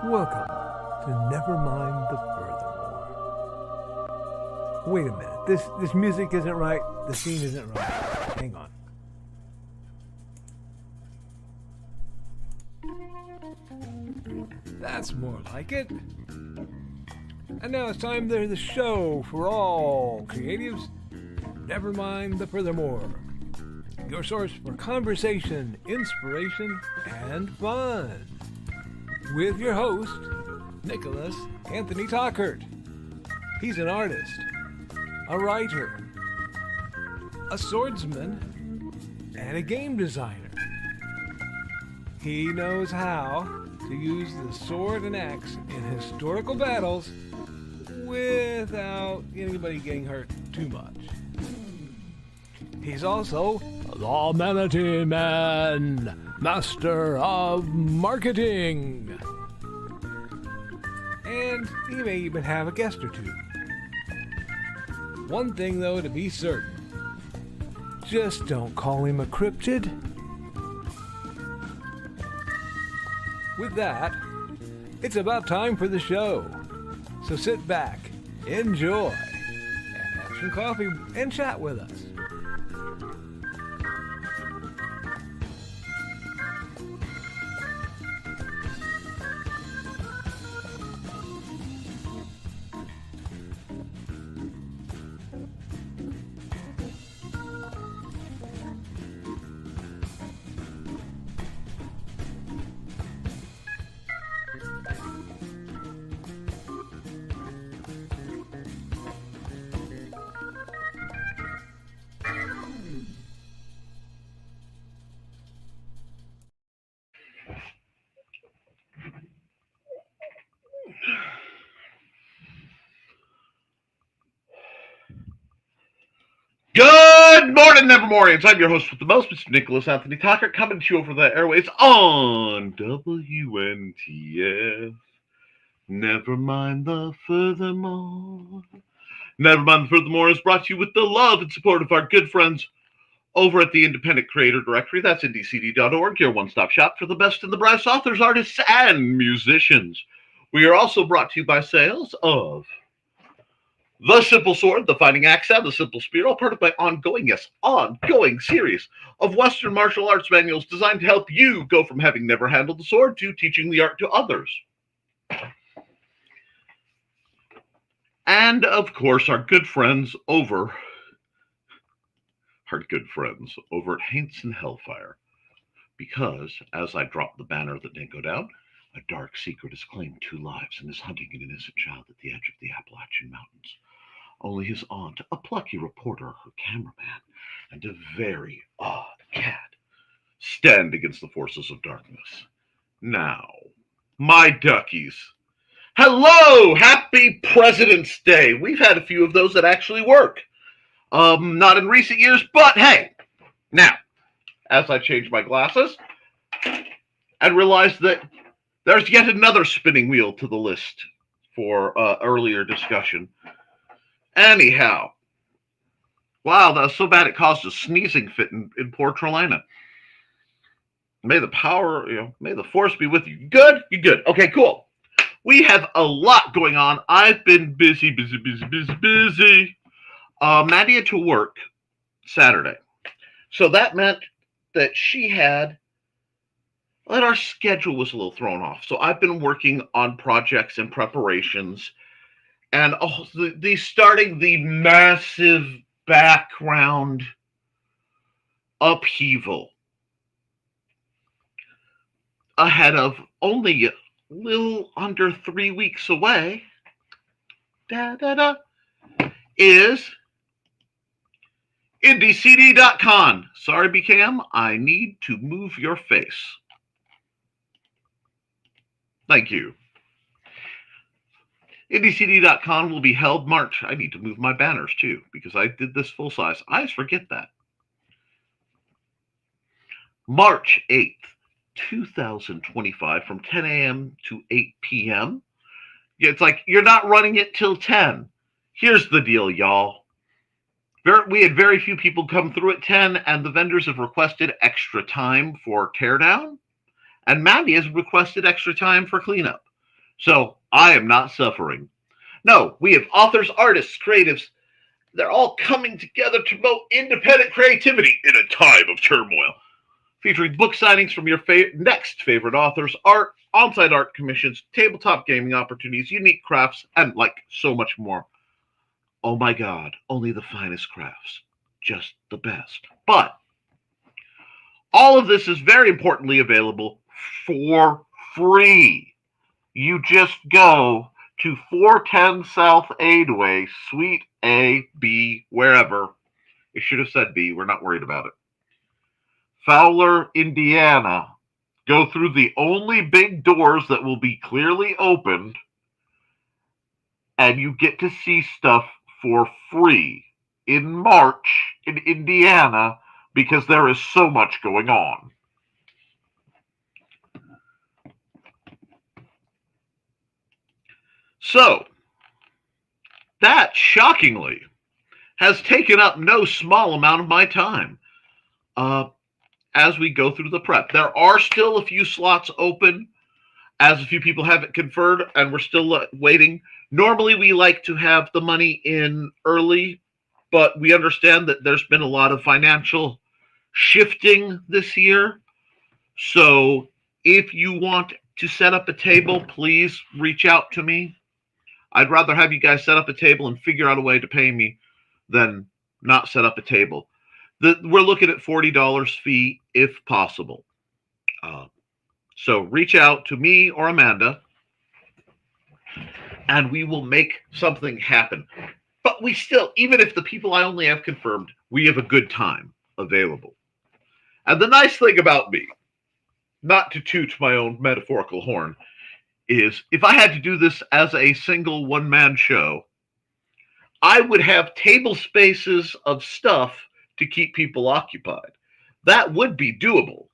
Welcome to Nevermind the Furthermore. Wait a minute, this music isn't right, the scene isn't right. Hang on. That's more like it. And now it's time for the show for all creatives. Nevermind the Furthermore. Your source for conversation, inspiration, and fun. With your host, Nicholas Anthony Tockert. He's an artist, a writer, a swordsman, and a game designer. He knows how to use the sword and axe in historical battles without anybody getting hurt too much. He's also the Manatee Man, master of marketing. And he may even have a guest or two. One thing, though, to be certain. Just don't call him a cryptid. With that, it's about time for the show. So sit back, enjoy, and have some coffee and chat with us. Good morning, Nevermorians. I'm your host with the most, Mr. Nicholas Anthony Tockert, coming to you over the airways on WNTF. Nevermind the Furthermore. Nevermind the Furthermore is brought to you with the love and support of our good friends over at the Independent Creator Directory. That's ndcd.org, your one-stop shop for the best and the brightest authors, artists, and musicians. We are also brought to you by sales of The Simple Sword, The Fighting Axe, and The Simple Spear, all part of my ongoing series of Western martial arts manuals designed to help you go from having never handled the sword to teaching the art to others. And, of course, our good friends over at Haints and Hellfire. Because, as I drop the banner that didn't go down, a dark secret has claimed 2 lives and is hunting an innocent child at the edge of the Appalachian Mountains. Only his aunt, a plucky reporter, her cameraman, and a very odd cat stand against the forces of darkness. Now, my duckies, hello! Happy President's Day! We've had a few of those that actually work. Not in recent years, but hey! Now, as I change my glasses and realize that there's yet another spinning wheel to the list for earlier discussion. Anyhow, wow, that was so bad it caused a sneezing fit in poor Trelina. May the force be with you. Good? You good. Okay, cool. We have a lot going on. I've been busy. Maddie had to work Saturday. So that meant that our schedule was a little thrown off. So I've been working on projects and preparations and starting the massive background upheaval ahead of only a little under 3 weeks away is IndieCD.com. Sorry, BCam, I need to move your face. Thank you. IndieCD.com will be held March. I need to move my banners too because I did this full size. I always forget that. March 8th, 2025 from 10 a.m. to 8 p.m. It's like you're not running it till 10. Here's the deal, y'all. We had very few people come through at 10, and the vendors have requested extra time for teardown, and Maddie has requested extra time for cleanup. So I am not suffering. No, we have authors, artists, creatives. They're all coming together to promote independent creativity in a time of turmoil. Featuring book signings from your next favorite authors, art, on-site art commissions, tabletop gaming opportunities, unique crafts, and like so much more. Oh my God, only the finest crafts. Just the best. But all of this is very importantly available for free. You just go to 410 South Aidway, Suite A, B, wherever. It should have said B. We're not worried about it. Fowler, Indiana. Go through the only big doors that will be clearly opened, and you get to see stuff for free in March in Indiana because there is so much going on. So, that shockingly has taken up no small amount of my time as we go through the prep. There are still a few slots open, as a few people haven't conferred, and we're still waiting. Normally, we like to have the money in early, but we understand that there's been a lot of financial shifting this year. So if you want to set up a table, please reach out to me. I'd rather have you guys set up a table and figure out a way to pay me than not set up a table. We're looking at $40 fee if possible. So reach out to me or Amanda, and we will make something happen. But we still, even if the people I only have confirmed, we have a good time available. And the nice thing about me, not to toot my own metaphorical horn, is if I had to do this as a single one-man show, I would have table spaces of stuff to keep people occupied. That would be doable.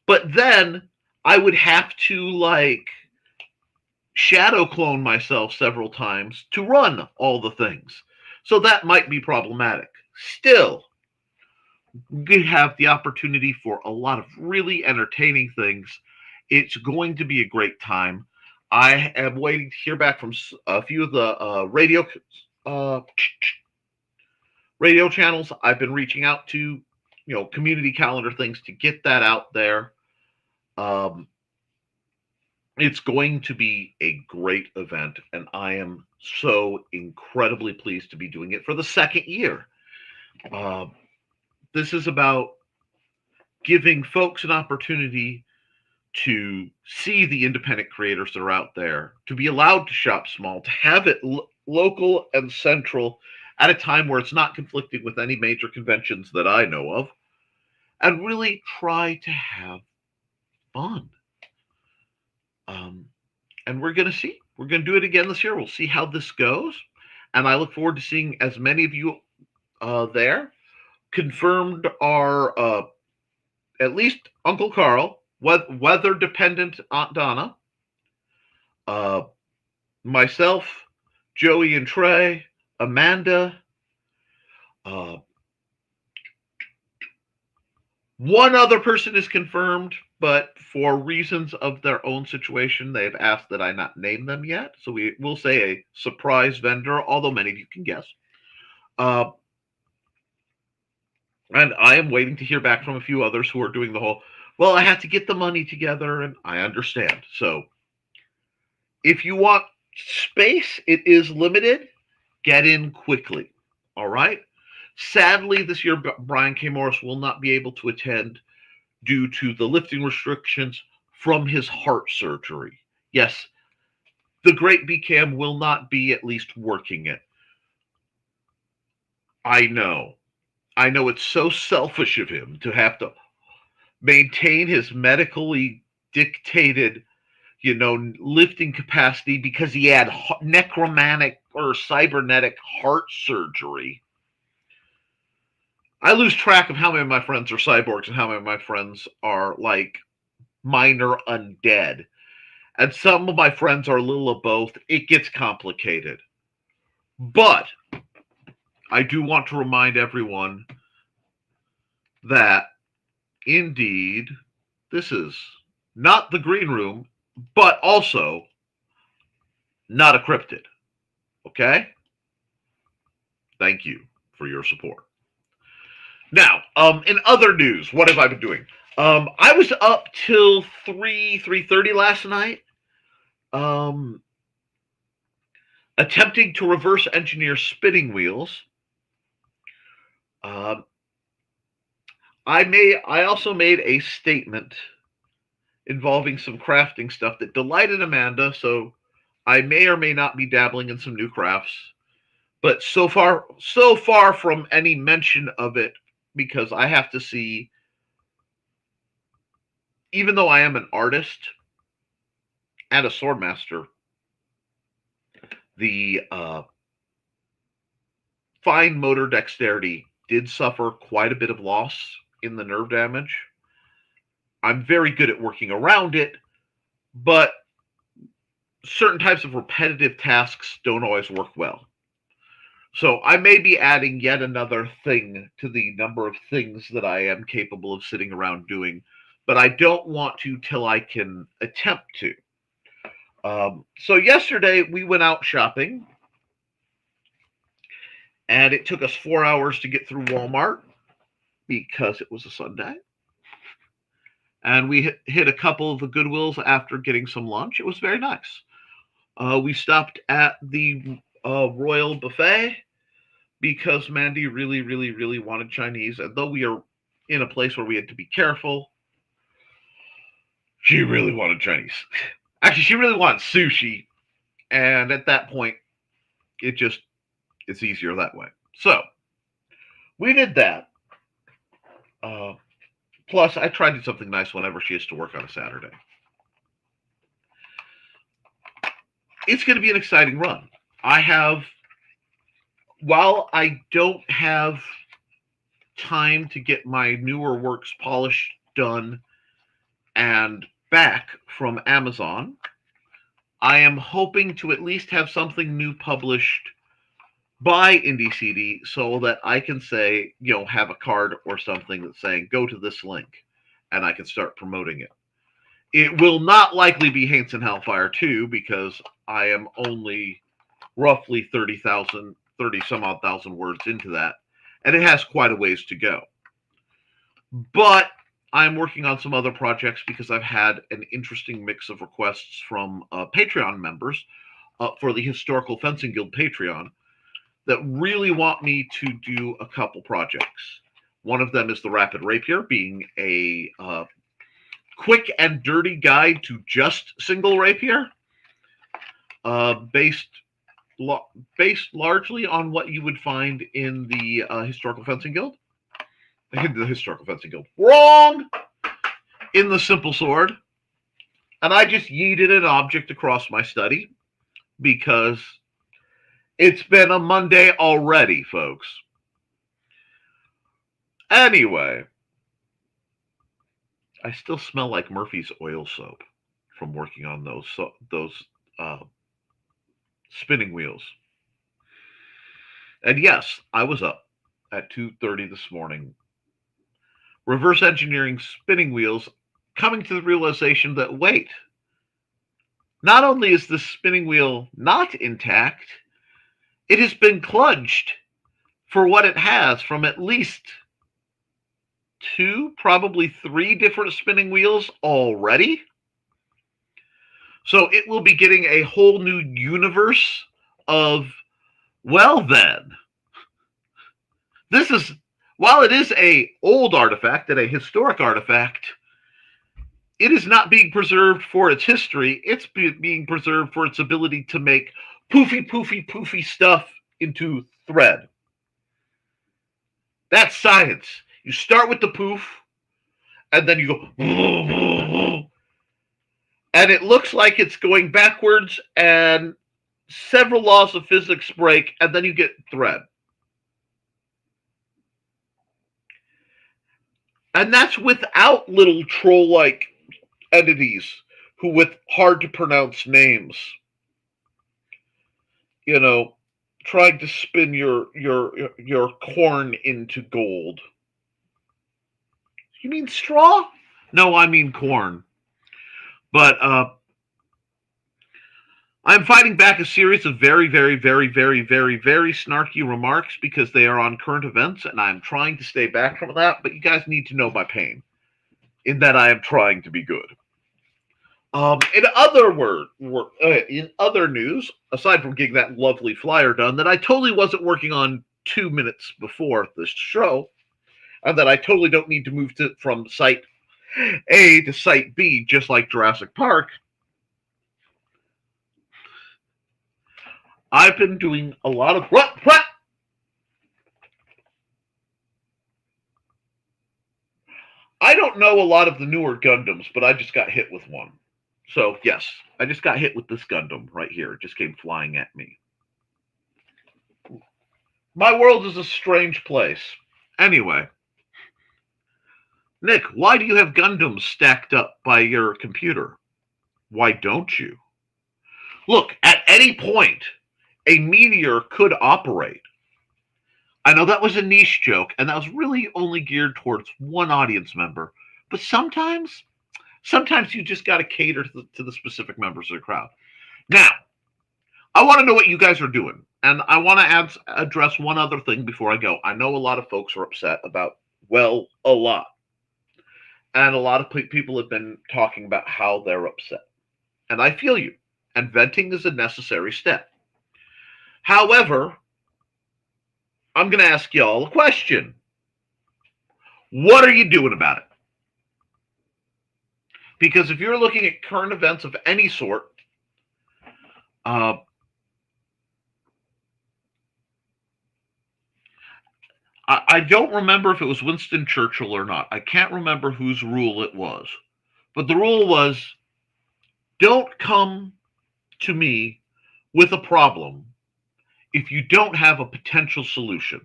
But then I would have to shadow clone myself several times to run all the things. So that might be problematic. Still, we have the opportunity for a lot of really entertaining things. It's going to be a great time. I am waiting to hear back from a few of the radio channels. I've been reaching out to, community calendar things to get that out there. It's going to be a great event, and I am so incredibly pleased to be doing it for the second year. This is about giving folks an opportunity to see the independent creators that are out there, to be allowed to shop small, to have it local and central at a time where it's not conflicting with any major conventions that I know of, and really try to have fun. And we're going to see. We're going to do it again this year. We'll see how this goes. And I look forward to seeing as many of you there. Confirmed are at least Uncle Carl, weather dependent Aunt Donna, myself, Joey and Trey, Amanda, one other person is confirmed, but for reasons of their own situation, they've asked that I not name them yet. So we will say a surprise vendor, although many of you can guess. And I am waiting to hear back from a few others who are doing the whole, well, I have to get the money together, and I understand. So if you want space, it is limited. Get in quickly. All right? Sadly, this year, Brian K. Morris will not be able to attend due to the lifting restrictions from his heart surgery. Yes, the great BCAM will not be at least working it. I know it's so selfish of him to have to maintain his medically dictated, lifting capacity because he had necromantic or cybernetic heart surgery. I lose track of how many of my friends are cyborgs and how many of my friends are minor undead. And some of my friends are a little of both. It gets complicated. But I do want to remind everyone that indeed this is not the green room, but also not a cryptid. Okay? Thank you for your support. Now, in other news, what have I been doing? I was up till 3:30 last night, um, attempting to reverse engineer spinning wheels. Um, I also made a statement involving some crafting stuff that delighted Amanda, so I may or may not be dabbling in some new crafts. But so far from any mention of it, because I have to see, even though I am an artist and a swordmaster, the fine motor dexterity did suffer quite a bit of loss in the nerve damage. I'm very good at working around it, but certain types of repetitive tasks don't always work well. So I may be adding yet another thing to the number of things that I am capable of sitting around doing, but I don't want to till I can attempt to. So yesterday we went out shopping, and it took us 4 hours to get through Walmart because it was a Sunday. And we hit a couple of the Goodwills after getting some lunch. It was very nice. We stopped at the Royal Buffet because Mandy really, really, really wanted Chinese. And though we are in a place where we had to be careful, she really wanted Chinese. Actually, she really wanted sushi. And at that point, it's easier that way. So we did that. Plus, I try to do something nice whenever she has to work on a Saturday. It's going to be an exciting run. While I don't have time to get my newer works polished, done, and back from Amazon, I am hoping to at least have something new published by Indie CD so that I can say, have a card or something that's saying, go to this link, and I can start promoting it. It will not likely be Haints and Hellfire 2 because I am only roughly 30 some odd thousand words into that, and it has quite a ways to go. But I'm working on some other projects because I've had an interesting mix of requests from Patreon members for the Historical Fencing Guild Patreon that really want me to do a couple projects. One of them is the Rapid Rapier, being a quick and dirty guide to just single rapier, based largely on what you would find in the Historical Fencing Guild. The Historical Fencing Guild. Wrong! In the Simple Sword. And I just yeeted an object across my study because it's been a Monday already, folks. Anyway, I still smell like Murphy's oil soap from working on those spinning wheels. And yes, I was up at 2:30 this morning, reverse engineering spinning wheels, coming to the realization that, wait, not only is the spinning wheel not intact, it has been kludged for what it has from at least 2, probably 3 different spinning wheels already. So it will be getting a whole new universe of, well then, while it is a old artifact and a historic artifact, it is not being preserved for its history. It's being preserved for its ability to make poofy stuff into thread. That's science. You start with the poof, and then you go, and it looks like it's going backwards, and several laws of physics break, and then you get thread. And that's without little troll-like entities who, with hard-to-pronounce names, trying to spin your corn into gold. You mean straw? No, I mean corn. But I'm fighting back a series of very, very, very, very, very, very snarky remarks because they are on current events, and I'm trying to stay back from that. But you guys need to know my pain, in that I am trying to be good. In other news, aside from getting that lovely flyer done that I totally wasn't working on 2 minutes before this show, and that I totally don't need to move from site A to site B, just like Jurassic Park. I've been doing a lot of what? I don't know a lot of the newer Gundams, but I just got hit with one. So yes, I just got hit with this Gundam right here. It just came flying at me. My world is a strange place. Anyway, Nick, why do you have Gundams stacked up by your computer? Why don't you? Look, at any point, a meteor could operate. I know that was a niche joke, and that was really only geared towards one audience member. But sometimes you just got to cater to the specific members of the crowd. Now, I want to know what you guys are doing. And I want to address one other thing before I go. I know a lot of folks are upset about, well, a lot. And a lot of people have been talking about how they're upset. And I feel you. And venting is a necessary step. However, I'm going to ask y'all a question. What are you doing about it? Because if you're looking at current events of any sort, I don't remember if it was Winston Churchill or not. I can't remember whose rule it was. But the rule was, don't come to me with a problem if you don't have a potential solution.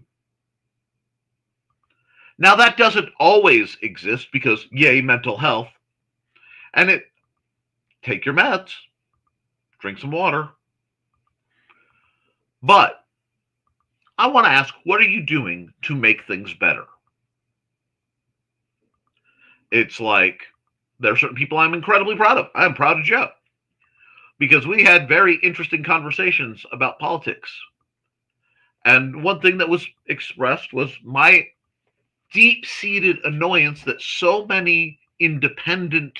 Now, that doesn't always exist because, yay, mental health. And take your meds, drink some water. But I want to ask, what are you doing to make things better? It's like, there are certain people I'm incredibly proud of. I'm proud of Joe. Because we had very interesting conversations about politics. And one thing that was expressed was my deep-seated annoyance that so many independent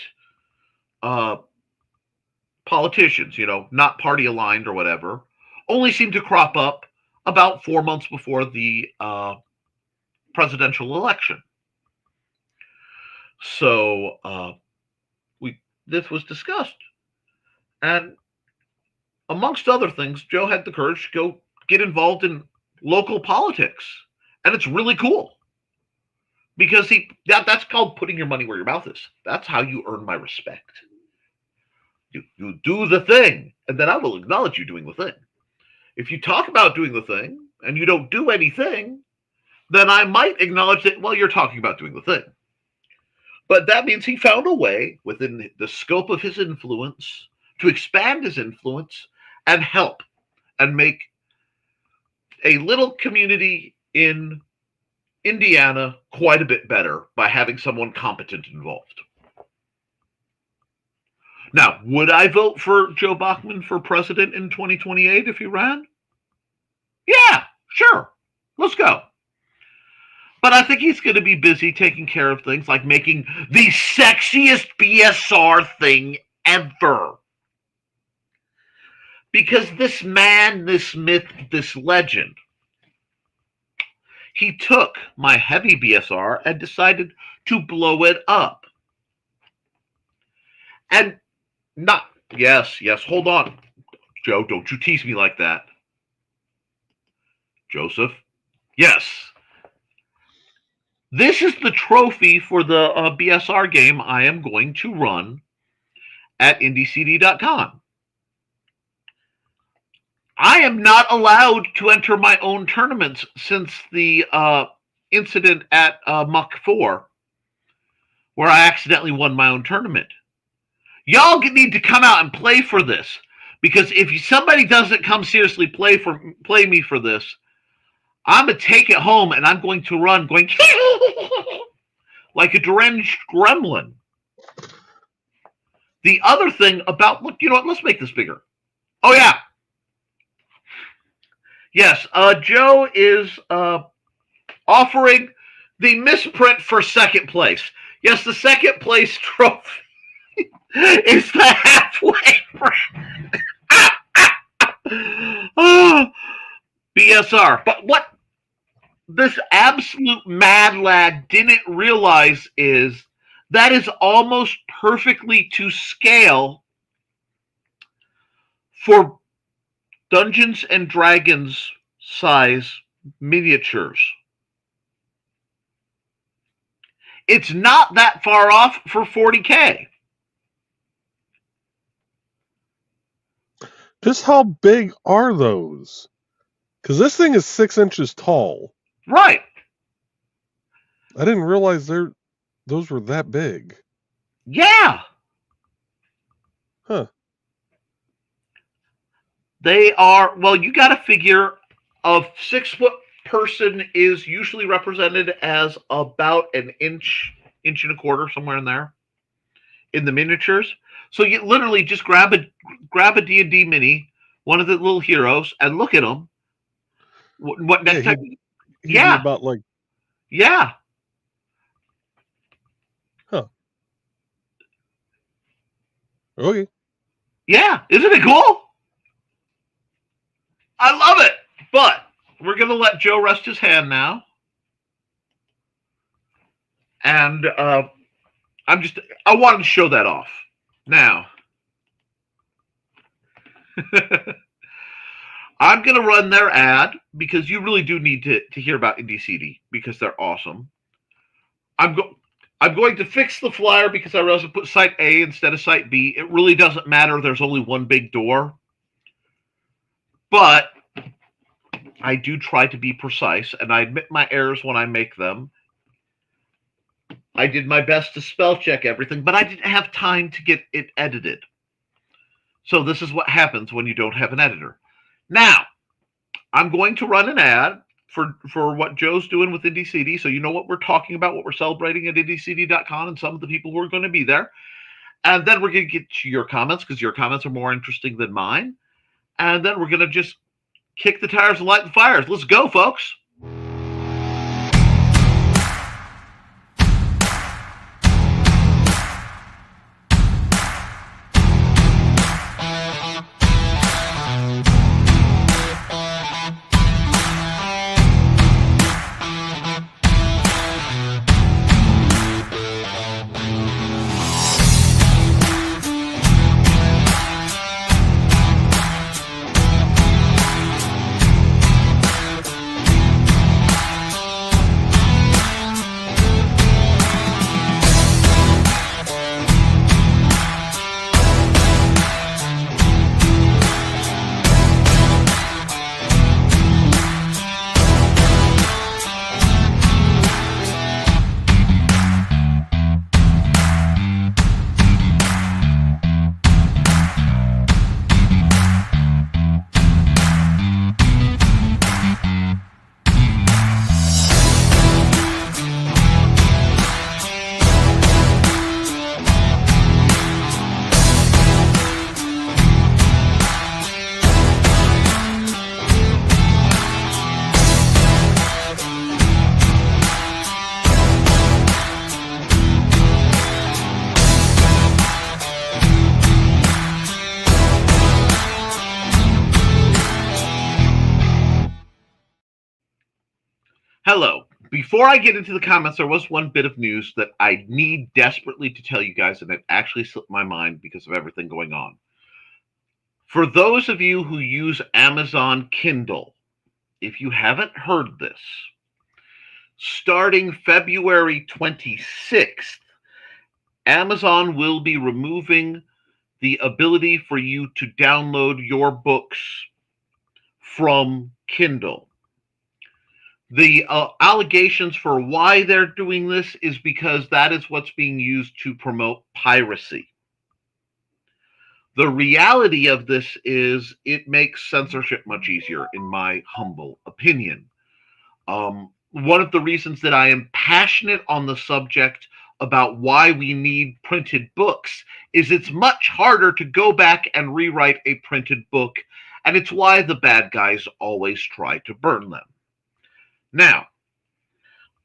politicians, not party aligned or whatever, only seem to crop up about 4 months before the presidential election. So this was discussed. And amongst other things, Joe had the courage to go get involved in local politics. And it's really cool. Because that's called putting your money where your mouth is. That's how you earn my respect. You do the thing, and then I will acknowledge you doing the thing. If you talk about doing the thing, and you don't do anything, then I might acknowledge that, well, you're talking about doing the thing. But that means he found a way, within the scope of his influence, to expand his influence and help and make a little community in Indiana quite a bit better by having someone competent involved. Now, would I vote for Joe Bachman for president in 2028 if he ran? Yeah, sure. Let's go. But I think he's going to be busy taking care of things like making the sexiest BSR thing ever. Because this man, this myth, this legend, he took my heavy BSR and decided to blow it up. And yes, hold on. Joe, don't you tease me like that. Joseph, yes. This is the trophy for the BSR game I am going to run at IndieCD.com. I am not allowed to enter my own tournaments since the incident at Muck 4, where I accidentally won my own tournament. Y'all need to come out and play for this, because if somebody doesn't come seriously play me for this, I'm going to take it home and I'm going to run going like a deranged gremlin. The other thing about, look, you know what, let's make this bigger. Oh yeah. Yes. Joe is offering the misprint for second place. Yes, the second place trophy is the halfway print. Oh, BSR. But what this absolute mad lad didn't realize is that is almost perfectly to scale for Dungeons and Dragons size miniatures. It's not that far off for 40K. Just how big are those? Because this thing is 6 inches tall. Right. I didn't realize those were that big. Yeah. Huh. They are, well, you got to figure a 6-foot person is usually represented as about an inch and a quarter, somewhere in there, in the miniatures. So you literally just grab a D&D mini, one of the little heroes, and look at them. What next time? He'd Yeah. be about like. Yeah. Huh. Okay. Yeah. Isn't it cool? I love it. But we're going to let Joe rest his hand now. And I wanted to show that off. Now, I'm going to run their ad because you really do need to hear about Indie CD because they're awesome. I'm going to fix the flyer because I realized I put site A instead of site B. It really doesn't matter. There's only one big door. But I do try to be precise, and I admit my errors when I make them. I did my best to spell check everything, but I didn't have time to get it edited. So this is what happens when you don't have an editor. Now, I'm going to run an ad for what Joe's doing with Indie CD, so you know what we're talking about, what we're celebrating at IndieCD.com, and some of the people who are going to be there. And then we're going to get to your comments, because your comments are more interesting than mine. And then we're going to just kick the tires and light the fires. Let's go, folks. Hello. Before I get into the comments, there was one bit of news that I need desperately to tell you guys, and it actually slipped my mind because of everything going on. For those of you who use Amazon Kindle, if you haven't heard this, starting February 26th, Amazon will be removing the ability for you to download your books from Kindle. The allegations for why they're doing this is because that is what's being used to promote piracy. The reality of this is it makes censorship much easier, in my humble opinion. One of the reasons that I am passionate on the subject about why we need printed books is it's much harder to go back and rewrite a printed book, and it's why the bad guys always try to burn them. Now,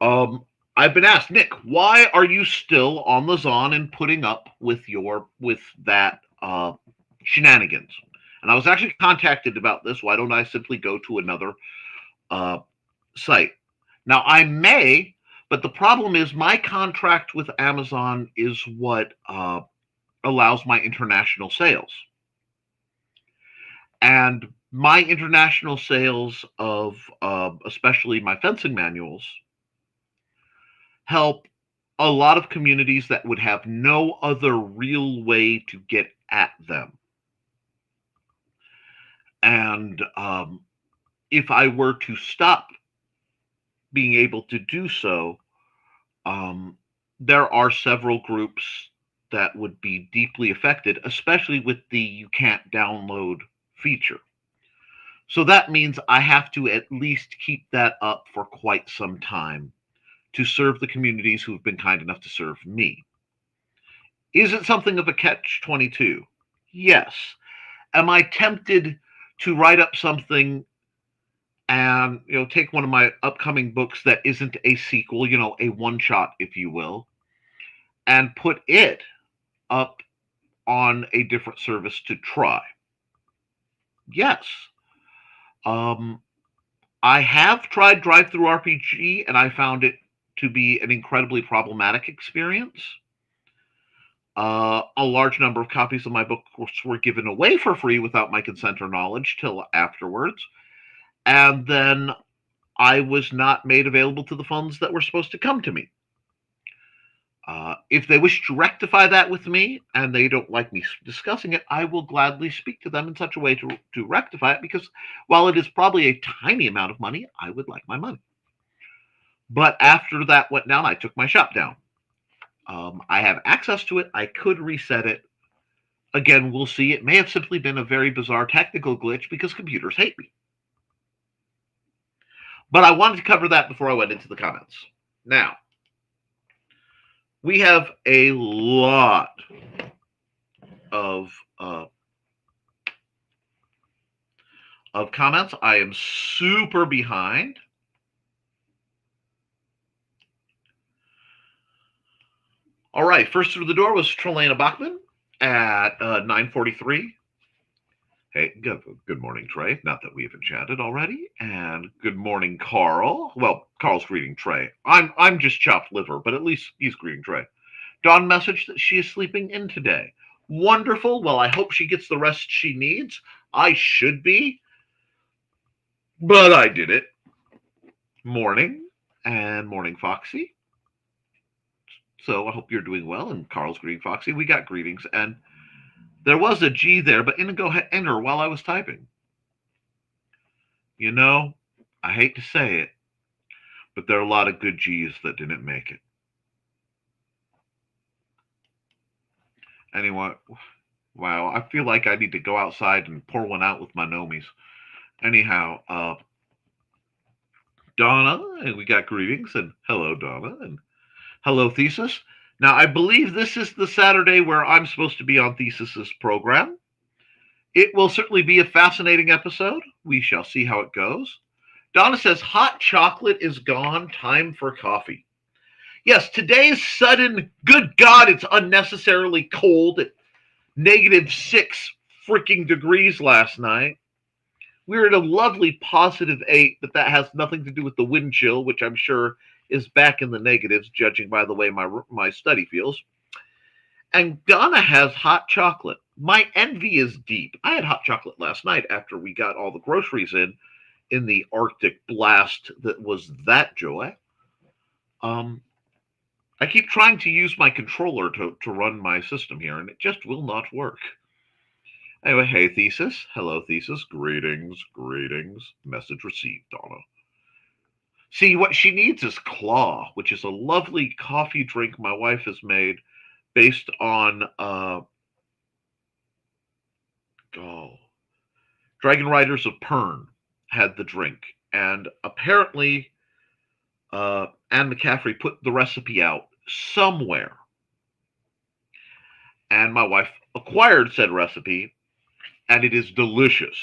I've been asked, Nick, why are you still on the Zon and putting up with that shenanigans? And I was actually contacted about this. Why don't I simply go to another site? Now I may, but the problem is my contract with Amazon is what allows my international sales, and my international sales of especially my fencing manuals help a lot of communities that would have no other real way to get at them. And if I were to stop being able to do so, there are several groups that would be deeply affected, especially with the you can't download feature. So that means I have to at least keep that up for quite some time to serve the communities who've been kind enough to serve me. Is it something of a catch-22? Yes. Am I tempted to write up something and take one of my upcoming books that isn't a sequel, a one-shot, if you will, and put it up on a different service to try? Yes. I have tried DriveThruRPG, and I found it to be an incredibly problematic experience. A large number of copies of my book were given away for free without my consent or knowledge till afterwards. And then I was not made available to the funds that were supposed to come to me. If they wish to rectify that with me and they don't like me discussing it, I will gladly speak to them in such a way to rectify it, because while it is probably a tiny amount of money, I would like my money. But after that went down, I took my shop down. I have access to it. I could reset it. Again, we'll see. It may have simply been a very bizarre technical glitch because computers hate me. But I wanted to cover that before I went into the comments. Now, we have a lot of comments. I am super behind. All right, first through the door was Trelana Bachman at 9:43. Hey, good morning, Trey. Not that we haven't chatted already. And good morning, Carl. Well, Carl's greeting Trey. I'm just chopped liver, but at least he's greeting Trey. Dawn messaged that she is sleeping in today. Wonderful. Well, I hope she gets the rest she needs. I should be, but I did it. Morning, and morning, Foxy. So I hope you're doing well. And Carl's greeting Foxy. We got greetings, and there was a G there, but didn't go enter while I was typing. I hate to say it, but there are a lot of good G's that didn't make it. Anyway, wow, I feel like I need to go outside and pour one out with my nomies. Anyhow, Donna, and we got greetings, and hello, Donna, and hello, Thesis. Now, I believe this is the Saturday where I'm supposed to be on Thesis's program. It will certainly be a fascinating episode. We shall see how it goes. Donna says, hot chocolate is gone. Time for coffee. Yes, today's sudden, good God, it's unnecessarily cold at -6 freaking degrees last night. We were at a lovely +8, but that has nothing to do with the wind chill, which I'm sure is back in the negatives, judging by the way my study feels. And Donna has hot chocolate. My envy is deep. I had hot chocolate last night after we got all the groceries in the Arctic blast that was that joy. I keep trying to use my controller to run my system here, and it just will not work. Anyway, hey, Thesis. Hello, Thesis. Greetings. Message received, Donna. See, what she needs is Claw, which is a lovely coffee drink my wife has made based on Dragon Riders of Pern had the drink. And apparently Anne McCaffrey put the recipe out somewhere. And my wife acquired said recipe, and it is delicious.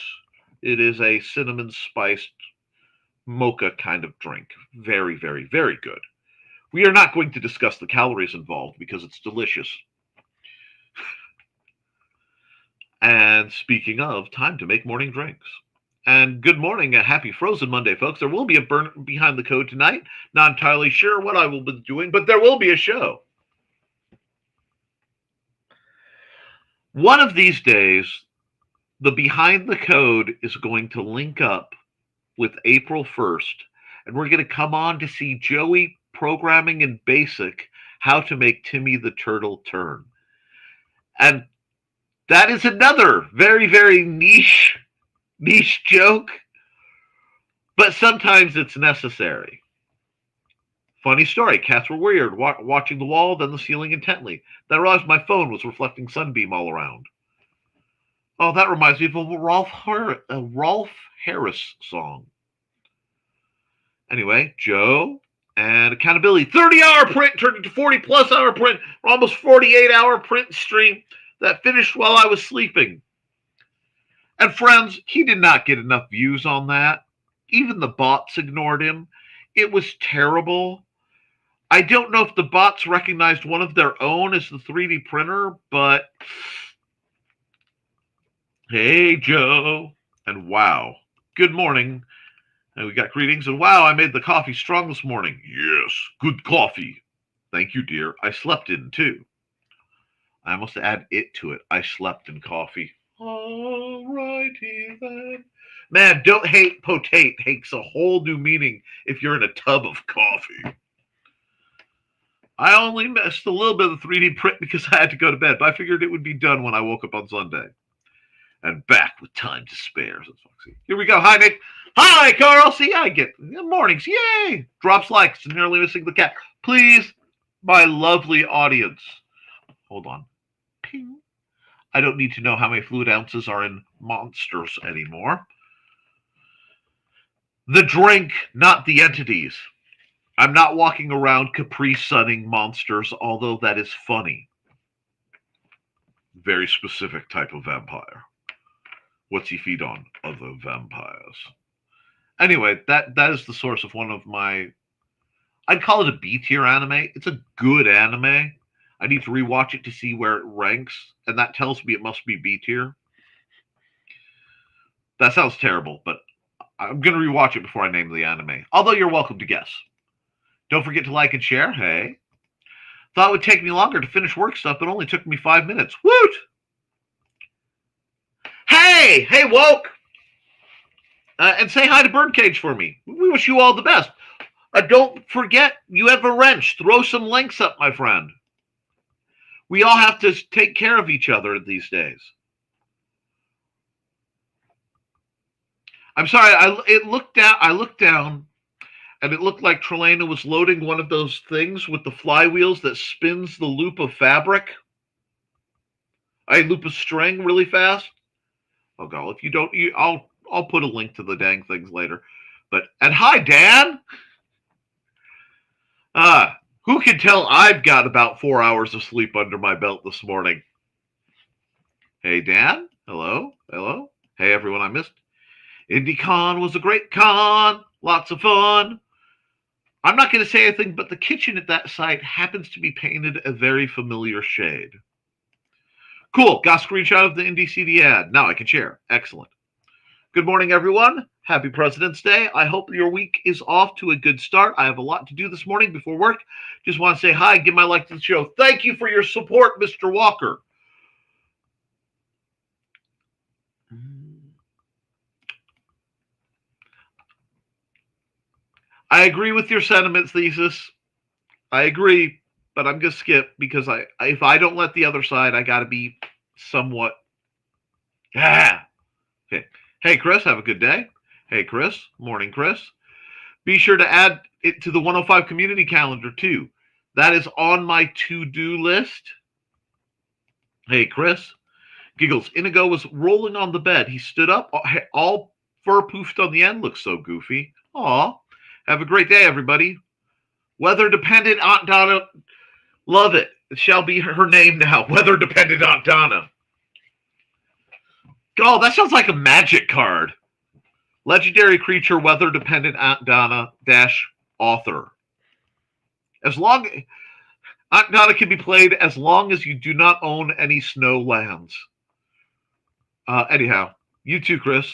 It is a cinnamon spiced mocha kind of drink. Very, very, very good. We are not going to discuss the calories involved because it's delicious. And speaking of, time to make morning drinks. And good morning, a happy Frozen Monday, folks. There will be a burn behind the code tonight. Not entirely sure what I will be doing, but there will be a show. One of these days, the Behind the Code is going to link up with April 1st, and we're going to come on to see Joey programming in BASIC how to make Timmy the Turtle turn. And that is another very, very niche joke, but sometimes it's necessary. Funny story, cats were weird, watching the wall, then the ceiling intently. Then I realized my phone was reflecting sunbeam all around. Oh, that reminds me of a Rolf Harris song. Anyway, Joe and accountability. 30-hour print turned into 40-plus hour print, almost 48-hour print stream that finished while I was sleeping. And friends, he did not get enough views on that. Even the bots ignored him. It was terrible. I don't know if the bots recognized one of their own as the 3D printer, but hey, Joe. And wow. Good morning. And we got greetings. And wow, I made the coffee strong this morning. Yes, good coffee. Thank you, dear. I slept in, too. I must add it to it. I slept in coffee. All righty then. Man, don't hate potate takes a whole new meaning if you're in a tub of coffee. I only missed a little bit of the 3D print because I had to go to bed, but I figured it would be done when I woke up on Sunday. And back with time to spare, says Foxy. Here we go. Hi, Nick. Hi, Carl. See, I get mornings. Yay. Drops likes. Nearly missing the cat. Please, my lovely audience. Hold on. Ping. I don't need to know how many fluid ounces are in monsters anymore. The drink, not the entities. I'm not walking around Capri Sunning monsters, although that is funny. Very specific type of vampire. What's he feed on? Other vampires. Anyway, that is the source of one of my... I'd call it a B-tier anime. It's a good anime. I need to rewatch it to see where it ranks, and that tells me it must be B-tier. That sounds terrible, but I'm going to rewatch it before I name the anime. Although you're welcome to guess. Don't forget to like and share. Hey. Thought it would take me longer to finish work stuff, but only took me 5 minutes. Woot! Hey! Hey, Woke! And say hi to Birdcage for me. We wish you all the best. Don't forget, you have a wrench. Throw some links up, my friend. We all have to take care of each other these days. I'm sorry, I looked down, and it looked like Trelena was loading one of those things with the flywheels that spins the loop of fabric. Loop of string really fast. Oh God, if you don't, I'll put a link to the dang things later. And hi, Dan. Who can tell I've got about 4 hours of sleep under my belt this morning? Hey, Dan. Hello. Hello. Hey, everyone I missed. IndieCon was a great con. Lots of fun. I'm not going to say anything, but the kitchen at that site happens to be painted a very familiar shade. Cool. Got a screenshot of the Indie CD ad. Now I can share. Excellent. Good morning, everyone. Happy President's Day. I hope your week is off to a good start. I have a lot to do this morning before work. Just want to say hi, give my like to the show. Thank you for your support, Mr. Walker. I agree with your sentiments, Thesis. I agree, but I'm going to skip because if I don't let the other side, I got to be somewhat... Okay. Hey, Chris, have a good day. Hey, Chris. Morning, Chris. Be sure to add it to the 105 community calendar, too. That is on my to-do list. Hey, Chris. Giggles. Inigo was rolling on the bed. He stood up, all fur poofed on the end. Looks so goofy. Aw. Have a great day, everybody. Weather dependent, Aunt Donna. Love it. It shall be her name now. Weather dependent Aunt Donna. Oh, that sounds like a magic card. Legendary creature, weather dependent Aunt Donna dash author. As long Aunt Donna can be played as long as you do not own any snow lands. Anyhow, you too, Chris.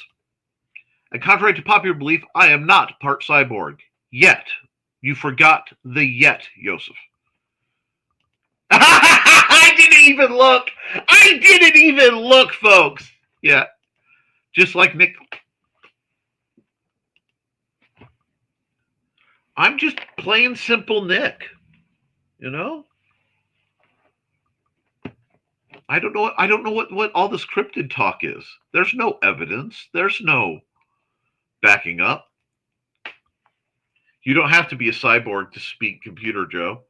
And contrary to popular belief, I am not part cyborg. Yet. You forgot the yet, Joseph. I didn't even look. I didn't even look, folks. Yeah. Just like Nick. I'm just plain simple Nick. You know? I don't know what all this cryptid talk is. There's no evidence. There's no backing up. You don't have to be a cyborg to speak computer, Joe.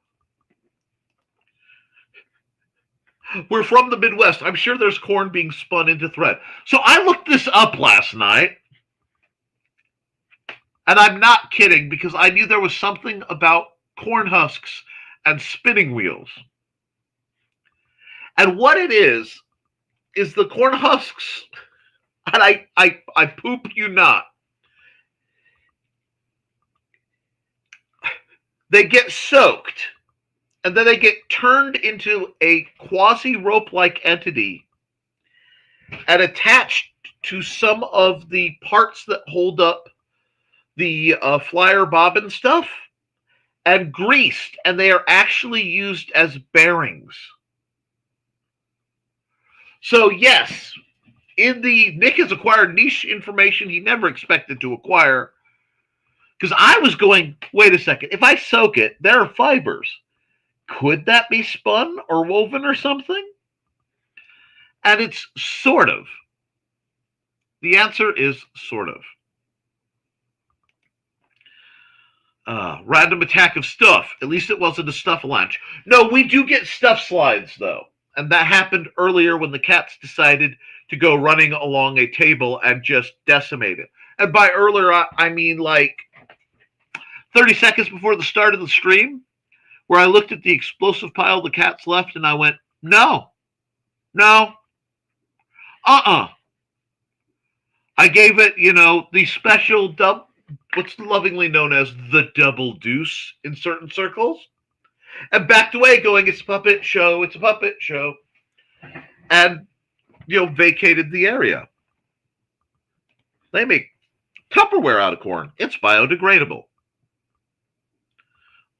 We're from the Midwest. I'm sure there's corn being spun into thread. So I looked this up last night. And I'm not kidding, because I knew there was something about corn husks and spinning wheels. And what it is the corn husks, and I poop you not, they get soaked, and then they get turned into a quasi-rope-like entity and attached to some of the parts that hold up the flyer bobbin stuff, and greased, and they are actually used as bearings. So yes, Nick has acquired niche information he never expected to acquire. Because I was going, wait a second, if I soak it, there are fibers. Could that be spun or woven or something? And it's sort of. The answer is sort of. Random attack of stuff. At least it wasn't a stuff lunch. No, we do get stuff slides, though. And that happened earlier when the cats decided to go running along a table and just decimate it. And by earlier, I mean like 30 seconds before the start of the stream, where I looked at the explosive pile the cats left and I went, no. I gave it, the special what's lovingly known as the double deuce in certain circles, and backed away going, it's a puppet show, and, vacated the area. They make Tupperware out of corn. It's biodegradable.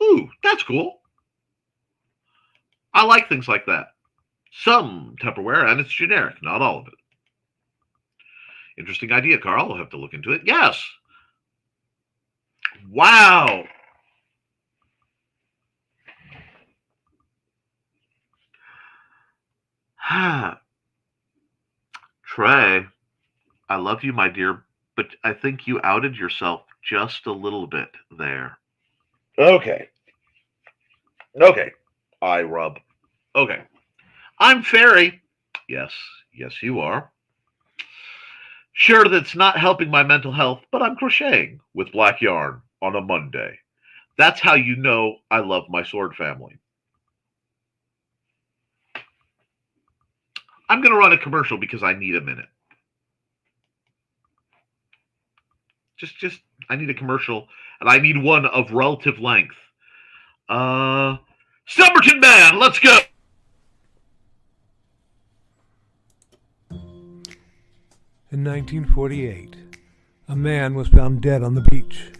Ooh, that's cool. I like things like that. Some Tupperware, and it's generic, not all of it. Interesting idea, Carl. I'll have to look into it. Yes. Wow. Trey, I love you, my dear, but I think you outed yourself just a little bit there. Okay. I rub. Okay. I'm Fairy. Yes, you are. Sure, that's not helping my mental health, but I'm crocheting with black yarn on a Monday. That's how you know I love my sword family. I'm going to run a commercial because I need a minute. Just, I need a commercial, and I need one of relative length. Summerton Band, let's go! In 1948, a man was found dead on the beach.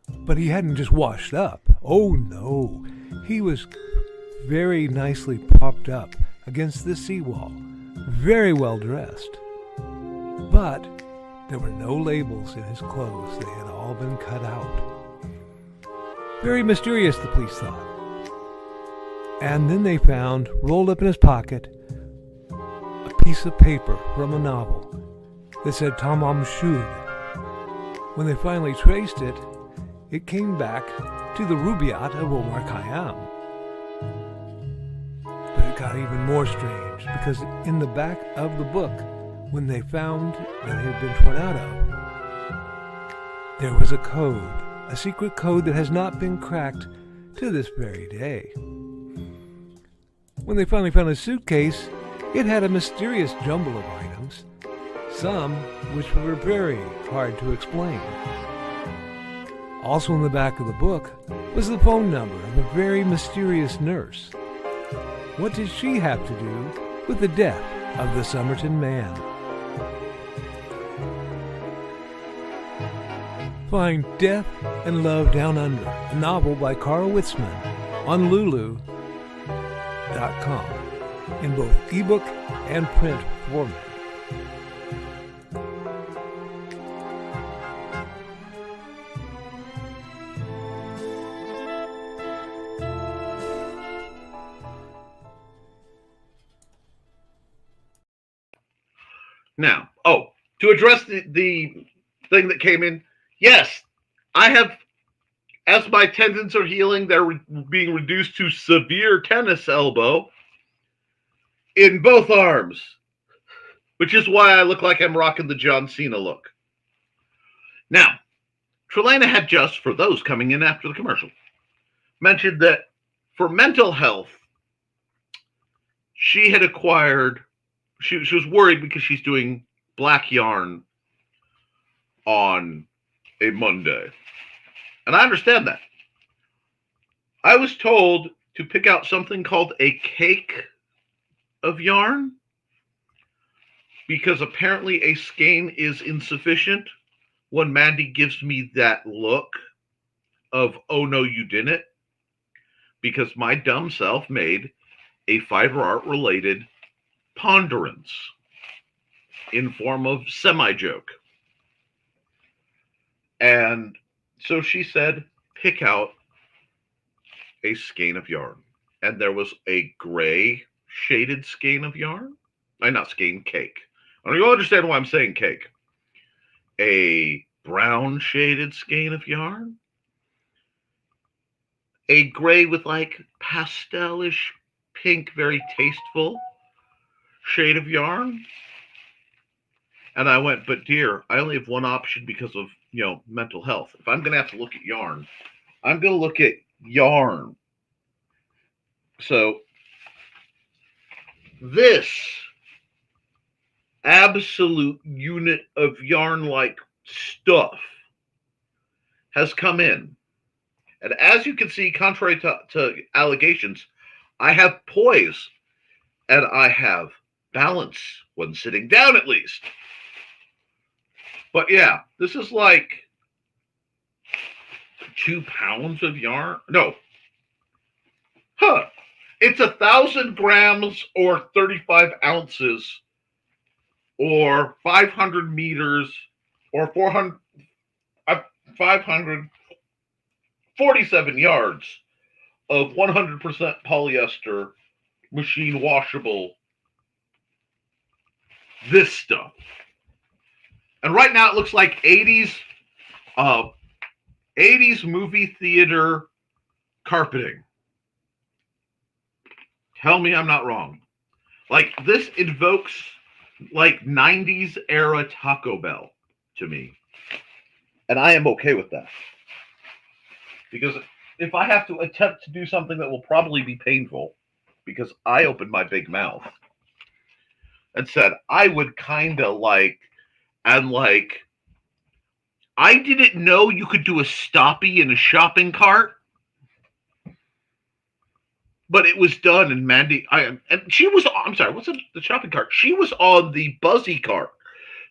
But he hadn't just washed up. Oh no, he was very nicely propped up against the seawall, very well dressed. But there were no labels in his clothes. They had all been cut out. Very mysterious, the police thought. And then they found, rolled up in his pocket, a piece of paper from a novel that said Tamam Shud. When they finally traced it, it came back to the Rubaiyat of Omar Khayyam. But it got even more strange, because in the back of the book, when they found that it had been torn out of, there was a code, a secret code that has not been cracked to this very day. When they finally found his suitcase, it had a mysterious jumble of items, some which were very hard to explain. Also in the back of the book was the phone number of a very mysterious nurse. What did she have to do with the death of the Somerton man? Find Death and Love Down Under, a novel by Carl Witzman, on Lulu.com in both ebook and print format. Now, to address the thing that came in, yes, I have, as my tendons are healing, they're being reduced to severe tennis elbow in both arms, which is why I look like I'm rocking the John Cena look. Now, Trelana had just, for those coming in after the commercial, mentioned that for mental health, she had acquired, she was worried because she's doing black yarn on a Monday. And I understand that. I was told to pick out something called a cake of yarn because apparently a skein is insufficient when Mandy gives me that look of, oh no, you didn't, because my dumb self made a fiber art related ponderance in form of semi-joke. And so she said, pick out a skein of yarn. And there was a gray shaded skein of yarn. Not skein, cake. And you'll understand why I'm saying cake. A brown shaded skein of yarn. A gray with like pastelish pink, very tasteful shade of yarn. And I went, but dear, I only have one option because of, mental health. If I'm going to have to look at yarn, I'm going to look at yarn. So this absolute unit of yarn-like stuff has come in. And as you can see, contrary to allegations, I have poise and I have balance when sitting down, at least. But yeah, this is like 2 pounds of yarn. No. It's 1,000 grams or 35 ounces or 500 meters or 547 yards of 100% polyester, machine washable, this stuff. And right now it looks like 80s movie theater carpeting. Tell me I'm not wrong. Like, this invokes like 90s era Taco Bell to me. And I am okay with that. Because if I have to attempt to do something that will probably be painful, because I opened my big mouth and said, I would kind of like, and like, I didn't know you could do a stoppie in a shopping cart. But it was done, and Mandy, and she was, I'm sorry, what's the shopping cart? She was on the Buzzy cart.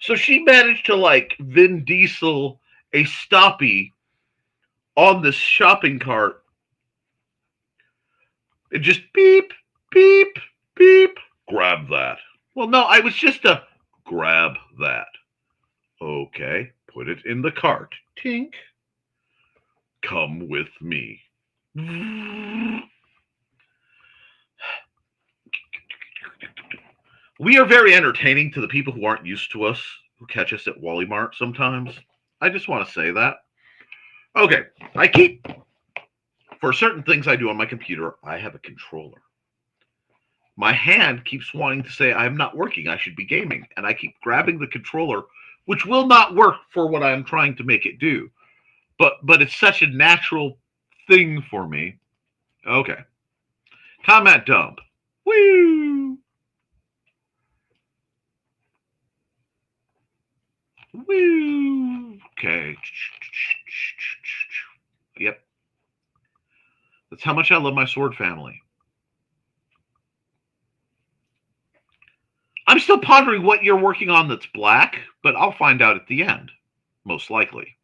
So she managed to, like, Vin Diesel a stoppie on this shopping cart. It just beep, beep, beep, grab that. Well, no, I was just a grab that. Okay, put it in the cart. Tink. Come with me. We are very entertaining to the people who aren't used to us, who catch us at Wally Mart sometimes. I just want to say that. Okay, for certain things I do on my computer, I have a controller. My hand keeps wanting to say, I'm not working, I should be gaming. And I keep grabbing the controller, which will not work for what I'm trying to make it do. But it's such a natural thing for me. Okay. Comment dump. Woo! Woo! Okay. Yep. That's how much I love my sword family. I'm still pondering what you're working on that's black, but I'll find out at the end, most likely.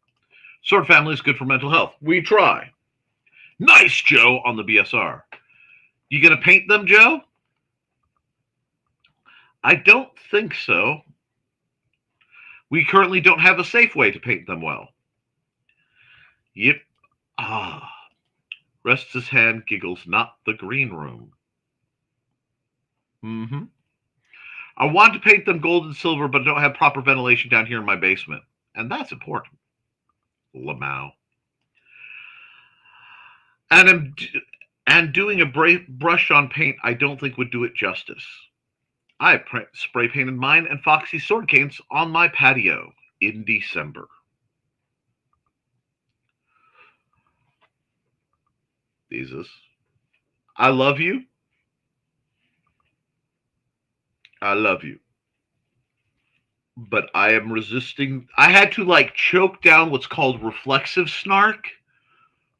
Sword family is good for mental health. We try. Nice, Joe, on the BSR. You gonna paint them, Joe? I don't think so. We currently don't have a safe way to paint them well. Yep. Ah. Rests his hand, giggles, not the green room. Mm-hmm. I want to paint them gold and silver, but don't have proper ventilation down here in my basement. And that's important. Lamau. And doing a brush on paint, I don't think would do it justice. I spray painted mine and Foxy's sword canes on my patio in December. Jesus. I love you. I love you. But I am resisting. I had to choke down what's called reflexive snark,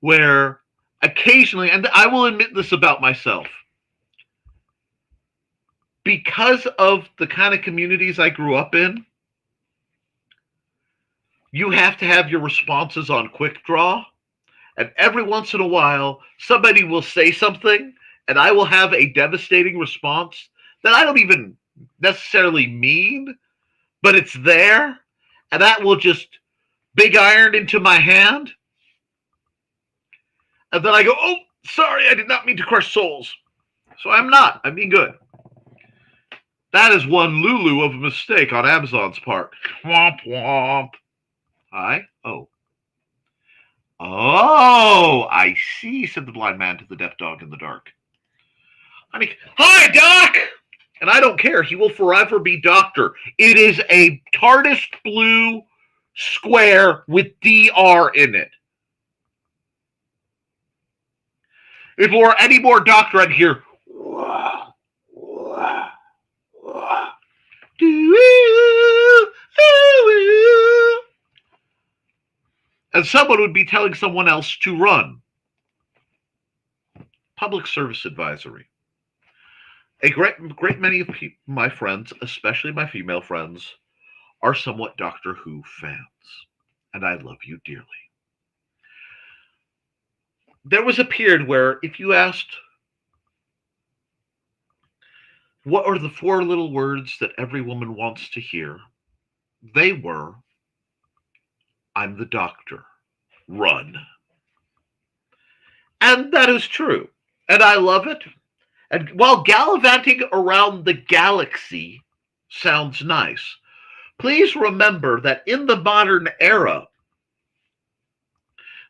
where occasionally, and I will admit this about myself, because of the kind of communities I grew up in, you have to have your responses on quick draw. And every once in a while, somebody will say something, and I will have a devastating response that I don't even necessarily mean, but it's there, and that will just big iron into my hand. And then I go, oh, sorry, I did not mean to crush souls. So I'm not. I'm being good. That is one Lulu of a mistake on Amazon's part. Womp womp. Hi. Oh. Oh, I see, said the blind man to the deaf dog in the dark. Hi, Doc! And I don't care. He will forever be Doctor. It is a TARDIS blue square with DR in it. If there were any more Doctor, I'd hear. And someone would be telling someone else to run. Public service advisory. A great many of my friends, especially my female friends, are somewhat Doctor Who fans. And I love you dearly. There was a period where if you asked, what are the 4 little words that every woman wants to hear? They were, I'm the Doctor. Run. And that is true. And I love it. And while gallivanting around the galaxy sounds nice, please remember that in the modern era,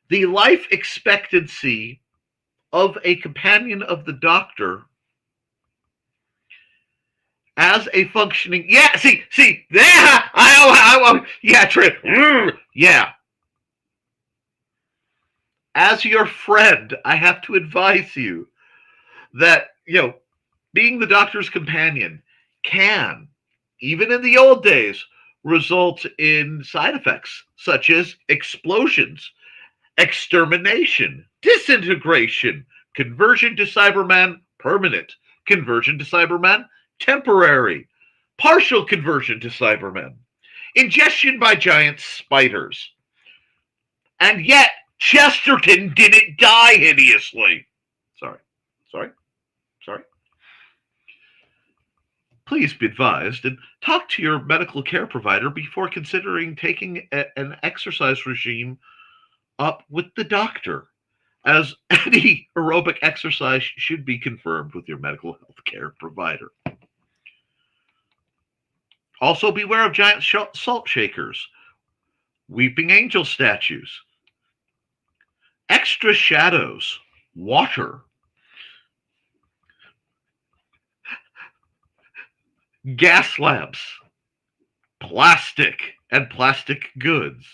the life expectancy of a companion of the Doctor as a functioning, yeah, yeah. As your friend, I have to advise you that, being the Doctor's companion can, even in the old days, result in side effects such as explosions, extermination, disintegration, conversion to Cyberman permanent, conversion to Cyberman temporary, partial conversion to Cybermen, ingestion by giant spiders. And yet, Chesterton didn't die hideously. Sorry. Please be advised and talk to your medical care provider before considering taking an exercise regime up with the doctor, as any aerobic exercise should be confirmed with your medical health care provider. Also, beware of giant salt shakers, weeping angel statues, extra shadows, water, gas lamps, plastic, and plastic goods.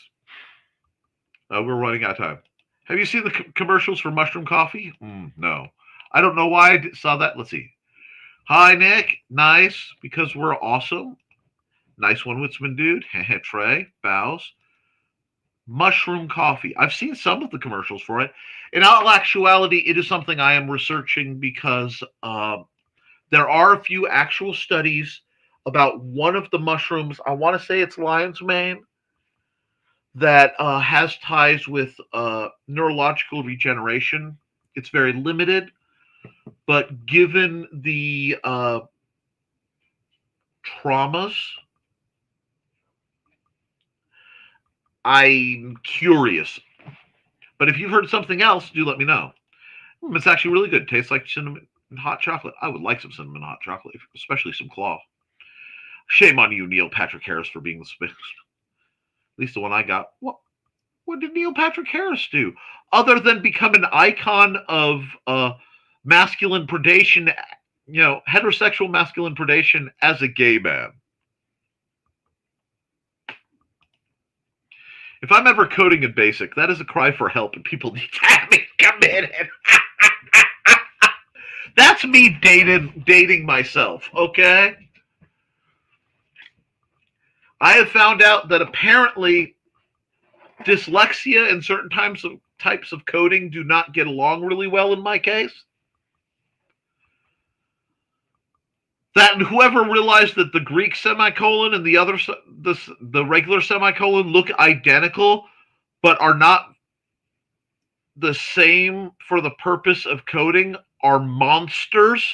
We're running out of time. Have you seen the commercials for mushroom coffee? No. I don't know why I saw that. Let's see. Hi, Nick. Nice, because we're awesome. Nice one, Witzman dude. Trey, bows. Mushroom coffee. I've seen some of the commercials for it. In all actuality, it is something I am researching because there are a few actual studies about one of the mushrooms. I want to say it's lion's mane that has ties with neurological regeneration. It's very limited, but given the traumas, I'm curious. But if you've heard something else, do let me know. It's actually really good. It tastes like cinnamon and hot chocolate. I would like some cinnamon hot chocolate, especially some claw. Shame on you, Neil Patrick Harris, for being the at least the one I got. What did Neil Patrick Harris do other than become an icon of masculine predation? Heterosexual masculine predation as a gay man. If I'm ever coding in BASIC, that is a cry for help, and people need to have me come in. That's me dating myself, okay? I have found out that apparently dyslexia and certain types of coding do not get along really well in my case. That whoever realized that the Greek semicolon and the regular semicolon look identical, but are not the same for the purpose of coding are monsters.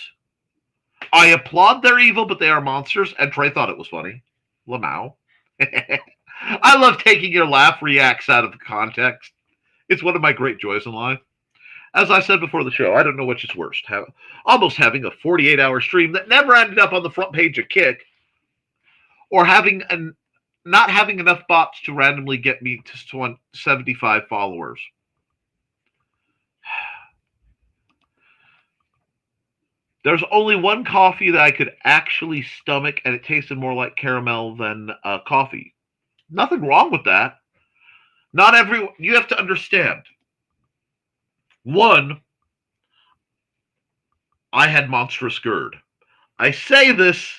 I applaud their evil, but they are monsters. And Trey thought it was funny. Lamau. I love taking your laugh reacts out of the context. It's one of my great joys in life. As I said before the show, I don't know which is worst. Almost having a 48-hour stream that never ended up on the front page of Kick, or not having enough bots to randomly get me to 75 followers. There's only one coffee that I could actually stomach, and it tasted more like caramel than coffee. Nothing wrong with that. Not everyone. You have to understand. One, I had monstrous GERD. I say this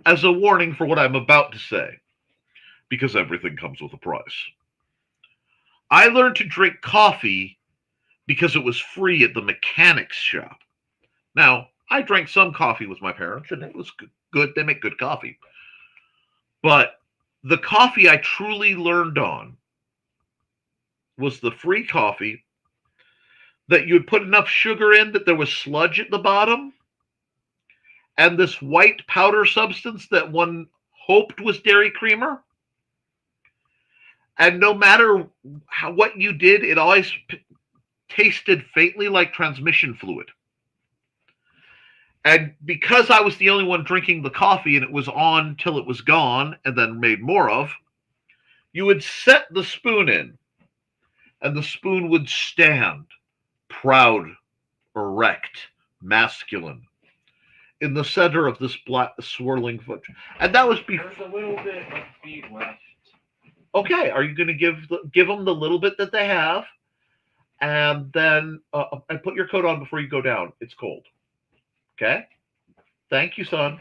as a warning for what I'm about to say, because everything comes with a price. I learned to drink coffee because it was free at the mechanics shop. Now, I drank some coffee with my parents, and it was good. They make good coffee. But the coffee I truly learned on was the free coffee that you would put enough sugar in that there was sludge at the bottom, and this white powder substance that one hoped was dairy creamer. And no matter what you did, it always tasted faintly like transmission fluid. And because I was the only one drinking the coffee and it was on till it was gone and then made more of, you would set the spoon in, and the spoon would stand proud, erect, masculine, in the center of this black swirling foot. And that was before. There's a little bit of feed left. Okay, are you going to give them the little bit that they have, and then and put your coat on before you go down? It's cold. Okay. Thank you, son.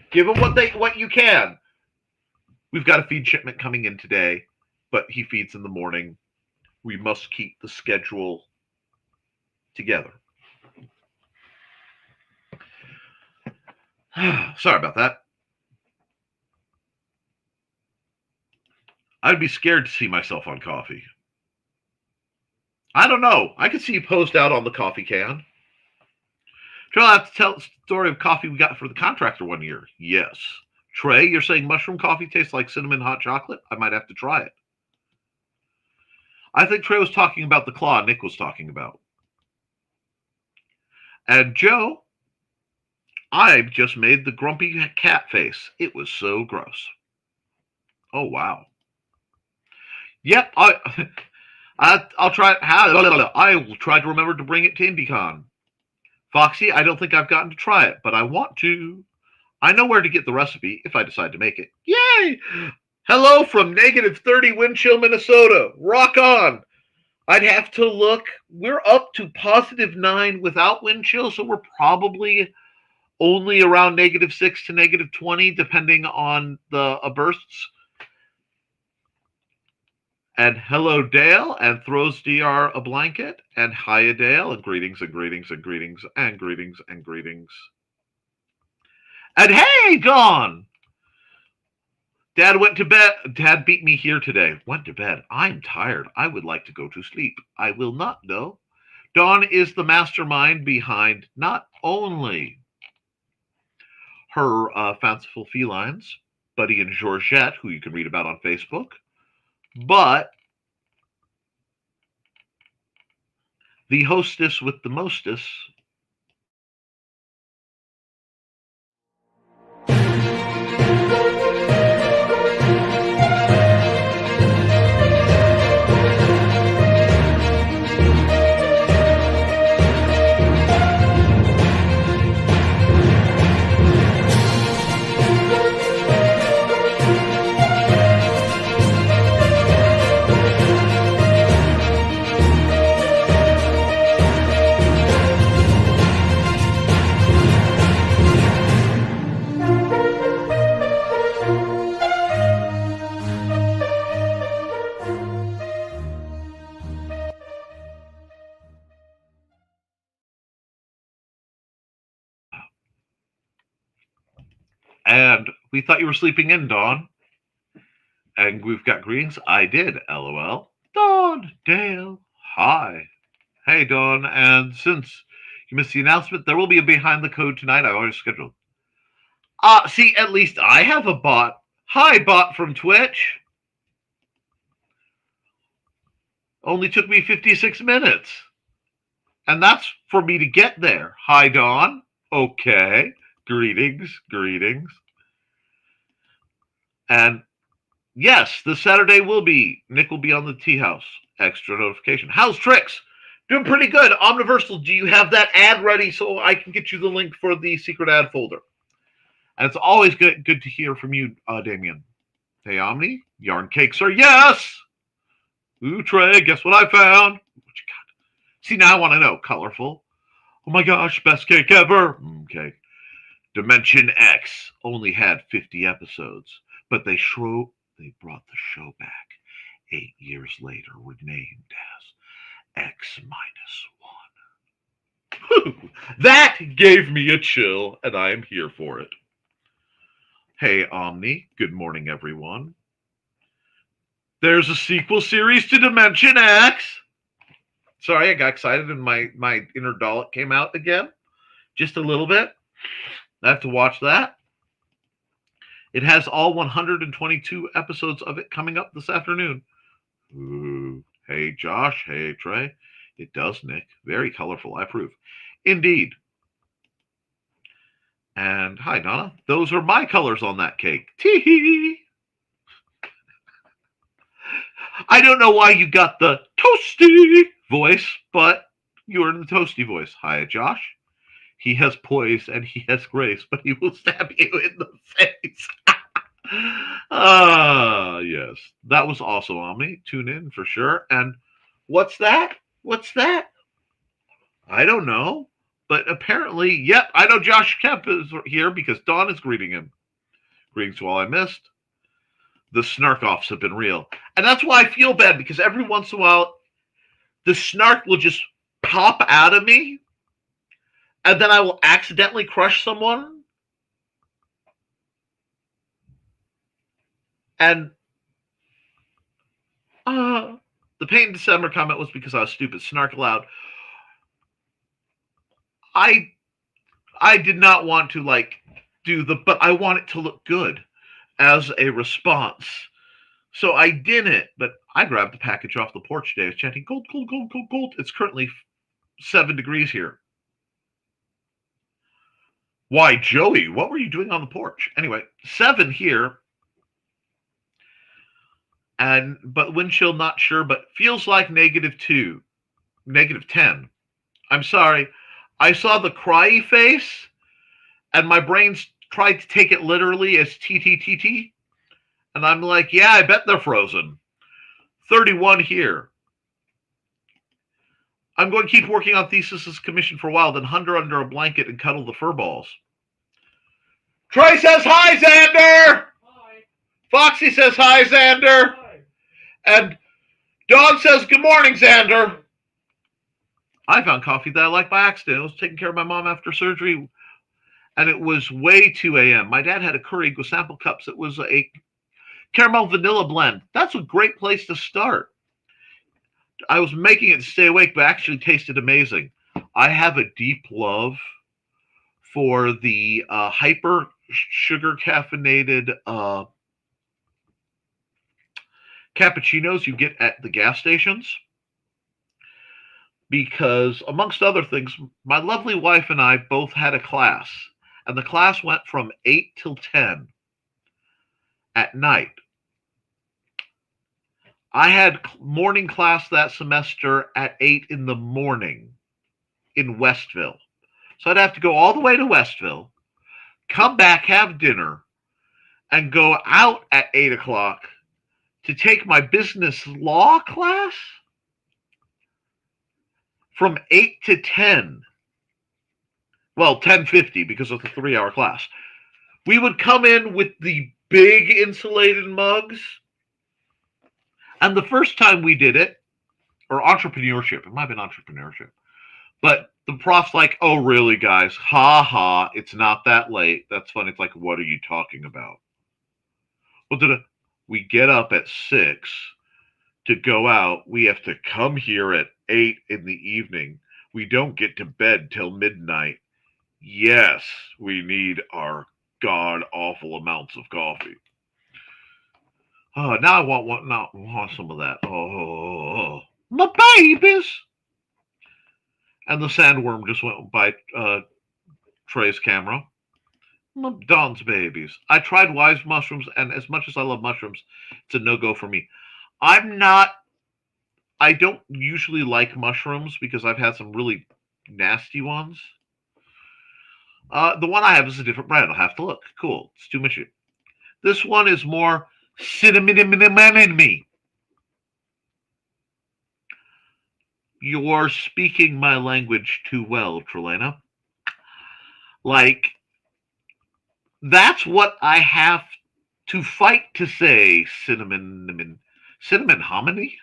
Give them what you can. We've got a feed shipment coming in today, but he feeds in the morning. We must keep the schedule together. Sorry about that. I'd be scared to see myself on coffee. I don't know. I could see you posed out on the coffee can. Trey, I'll have to tell the story of coffee we got for the contractor one year. Yes. Trey, you're saying mushroom coffee tastes like cinnamon hot chocolate? I might have to try it. I think Trey was talking about the claw Nick was talking about. And Joe, I just made the grumpy cat face. It was so gross. Oh, wow. Yep, I'll try. I will try to remember to bring it to IndieCon. Foxy, I don't think I've gotten to try it, but I want to. I know where to get the recipe if I decide to make it. Yay! Hello from -30 wind chill, Minnesota. Rock on. I'd have to look. We're up to +9 without wind chill, so we're probably only around -6 to -20, depending on the bursts. And hello, Dale, and throws DR a blanket, and hiya, Dale, and greetings and greetings and greetings and greetings and greetings. And hey, Dawn! Dad went to bed. Dad beat me here today. Went to bed. I'm tired. I would like to go to sleep. I will not, though. Dawn is the mastermind behind not only her fanciful felines, Buddy and Georgette, who you can read about on Facebook, but the hostess with the mostess. And we thought you were sleeping in, Dawn. And we've got greetings. I did, LOL. Dawn, Dale, hi. Hey, Dawn. And since you missed the announcement, there will be a Behind the Code tonight. I already scheduled. See, at least I have a bot. Hi, bot from Twitch. Only took me 56 minutes. And that's for me to get there. Hi, Dawn. Okay. Greetings, greetings. And yes, this Saturday Nick will be on the Tea House. Extra notification. How's Tricks? Doing pretty good. Omniversal, do you have that ad ready so I can get you the link for the secret ad folder? And it's always good to hear from you, Damien. Hey, Omni, yarn cakes are yes. Ooh, Trey, guess what I found? What you got? See, now I want to know. Colorful. Oh my gosh, best cake ever. Okay. Dimension X only had 50 episodes, but they brought the show back 8 years later, renamed as X-1. That gave me a chill, and I am here for it. Hey, Omni. Good morning, everyone. There's a sequel series to Dimension X. Sorry, I got excited and my inner Dalek came out again. Just a little bit. I have to watch that. It has all 122 episodes of it coming up this afternoon. Ooh. Hey, Josh. Hey, Trey. It does, Nick. Very colorful. I approve. Indeed. And hi, Donna. Those are my colors on that cake. Tee-hee. I don't know why you got the toasty voice, but you're in the toasty voice. Hi, Josh. He has poise and he has grace, but he will stab you in the face. Yes. That was awesome, Omni. Tune in for sure. And what's that? What's that? I don't know. But apparently, yep, I know Josh Koepp is here because Dawn is greeting him. Greetings to all I missed. The snark offs have been real. And that's why I feel bad, because every once in a while, the snark will just pop out of me, and then I will accidentally crush someone. And the Paint in December comment was because I was stupid. Snark aloud. I did not want to but I want it to look good as a response. So I didn't, but I grabbed the package off the porch today. I was chanting, gold, gold, gold, gold, gold. It's currently 7 degrees here. Why, Joey, what were you doing on the porch? Anyway, 7 here. But wind chill, not sure, but feels like -2, -10. I'm sorry. I saw the cryy face, and my brain tried to take it literally as TTTT. And I'm like, yeah, I bet they're frozen. 31 here. I'm going to keep working on Thesis's commission for a while, then hunt her under a blanket and cuddle the fur balls. Trey says hi, Xander. Hi. Foxy says hi, Xander. Hi. And Dog says good morning, Xander. I found coffee that I like by accident. I was taking care of my mom after surgery, and it was way 2 a.m. My dad had a Keurig with sample cups. It was a caramel vanilla blend. That's a great place to start. I was making it to stay awake, but actually tasted amazing. I have a deep love for the hyper sugar caffeinated cappuccinos you get at the gas stations. Because, amongst other things, my lovely wife and I both had a class, and the class went from 8 till 10 at night. I had morning class that semester at 8 in the morning in Westville. So I'd have to go all the way to Westville, come back, have dinner, and go out at 8 o'clock to take my business law class from 8 to 10. Well, 10:50 because of the 3-hour class. We would come in with the big insulated mugs. And the first time we did it, or entrepreneurship, it might have been entrepreneurship, but the prof's like, oh, really, guys? Ha ha, it's not that late. That's funny. It's like, what are you talking about? Well, we get up at 6 to go out. We have to come here at 8 in the evening. We don't get to bed till midnight. Yes, we need our god-awful amounts of coffee. Now I want some of that. Oh, my babies! And the sandworm just went by Trey's camera. Don's babies. I tried wise mushrooms, and as much as I love mushrooms, it's a no-go for me. I don't usually like mushrooms because I've had some really nasty ones. The one I have is a different brand. I'll have to look. Cool. It's too much. This one is more cinnamon. You're speaking my language too well, Trelena. Like, that's what I have to fight to say, cinnamon hominy?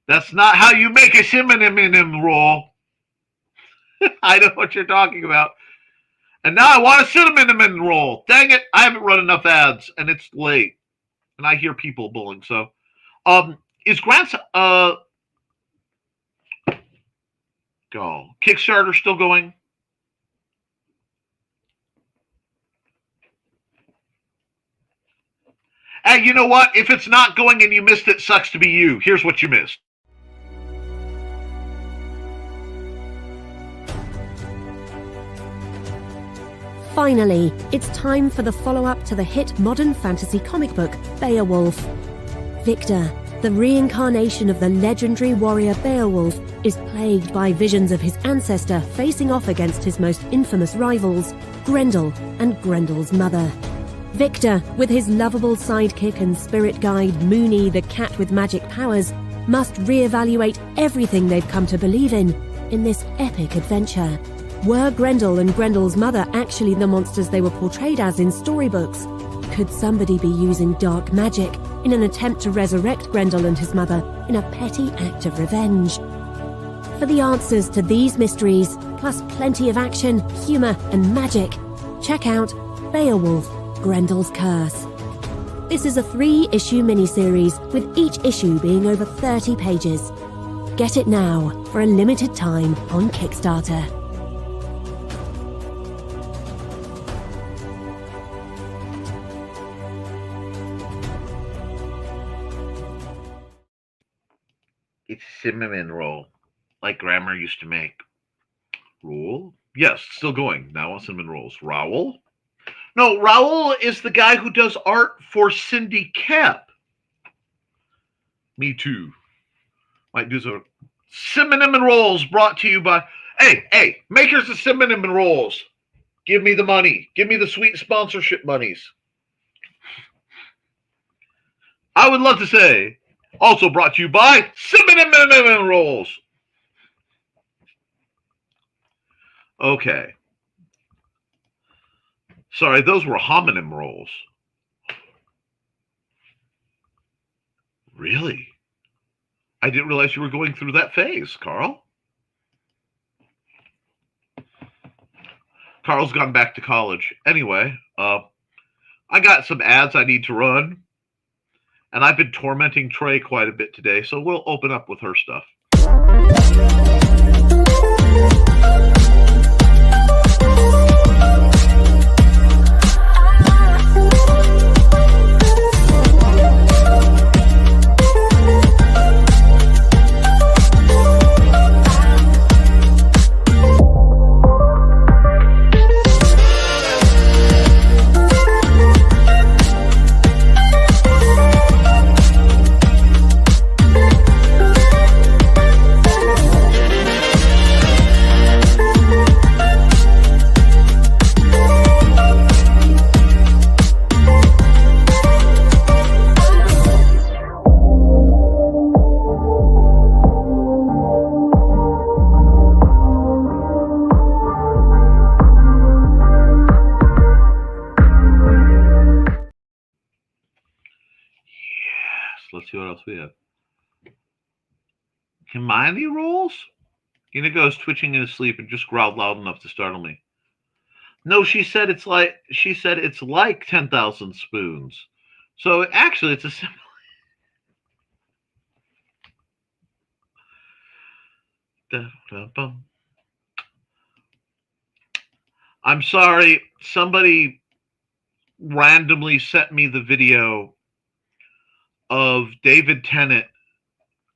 That's not how you make a cinnamon roll. I know what you're talking about. And now I want a cinnamon roll. Dang it, I haven't run enough ads, and it's late. And I hear people bullying. So, is Grant's Kickstarter still going? And you know what? If it's not going and you missed it, sucks to be you. Here's what you missed. Finally, it's time for the follow-up to the hit modern fantasy comic book, Beowulf. Victor, the reincarnation of the legendary warrior Beowulf, is plagued by visions of his ancestor facing off against his most infamous rivals, Grendel and Grendel's mother. Victor, with his lovable sidekick and spirit guide Moony the cat with magic powers, must reevaluate everything they've come to believe in this epic adventure. Were Grendel and Grendel's mother actually the monsters they were portrayed as in storybooks? Could somebody be using dark magic in an attempt to resurrect Grendel and his mother in a petty act of revenge? For the answers to these mysteries, plus plenty of action, humour and magic, check out Beowulf, Grendel's Curse. This is a 3-issue miniseries, with each issue being over 30 pages. Get it now for a limited time on Kickstarter. It's cinnamon roll, like Grandma used to make. Roll? Yes, still going. Now on cinnamon rolls. Raoul? No, Raoul is the guy who does art for Cindy Koepp. Me too. Might do some cinnamon rolls brought to you by... Hey, makers of cinnamon rolls. Give me the money. Give me the sweet sponsorship monies. I would love to say... Also brought to you by cinnamon rolls. Okay. Sorry, those were homonym rolls. Really? I didn't realize you were going through that phase, Carl. Carl's gone back to college. Anyway, I got some ads I need to run, and I've been tormenting Trey quite a bit today, so we'll open up with her stuff. Let's see what else we have. Hermione rolls? Inigo is twitching in his sleep and just growled loud enough to startle me. No, she said it's like 10,000 spoons. So actually it's a simple. I'm sorry, somebody randomly sent me the video of David Tennant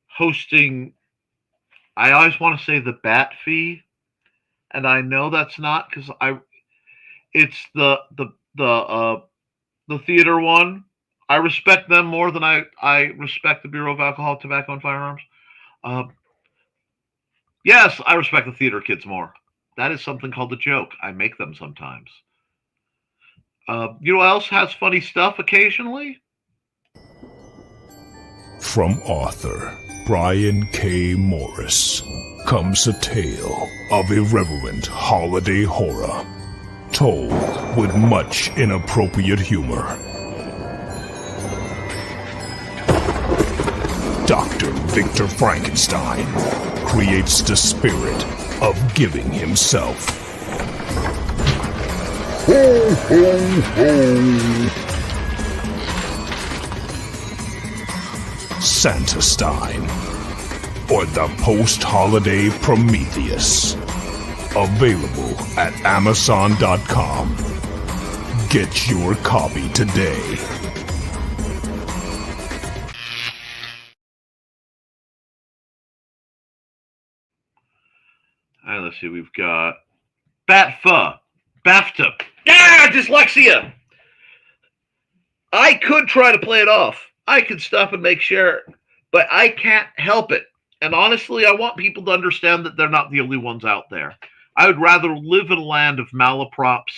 hosting, I always want to say the Bat Fee, and I know that's not because it's the theater one. I respect them more than I respect the Bureau of Alcohol, Tobacco, and Firearms. Yes, I respect the theater kids more. That is something called a joke. I make them sometimes. You know what else has funny stuff occasionally? From author Brian K. Morris comes a tale of irreverent holiday horror, told with much inappropriate humor. Dr. Victor Frankenstein creates the spirit of giving himself. Ho, ho, ho. Santastein, or the post-holiday Prometheus. Available at Amazon.com. Get your copy today. All right, let's see. We've got BAFTA. Ah, dyslexia! I could try to play it off. I could stop and make sure, but I can't help it. And honestly, I want people to understand that they're not the only ones out there. I would rather live in a land of malaprops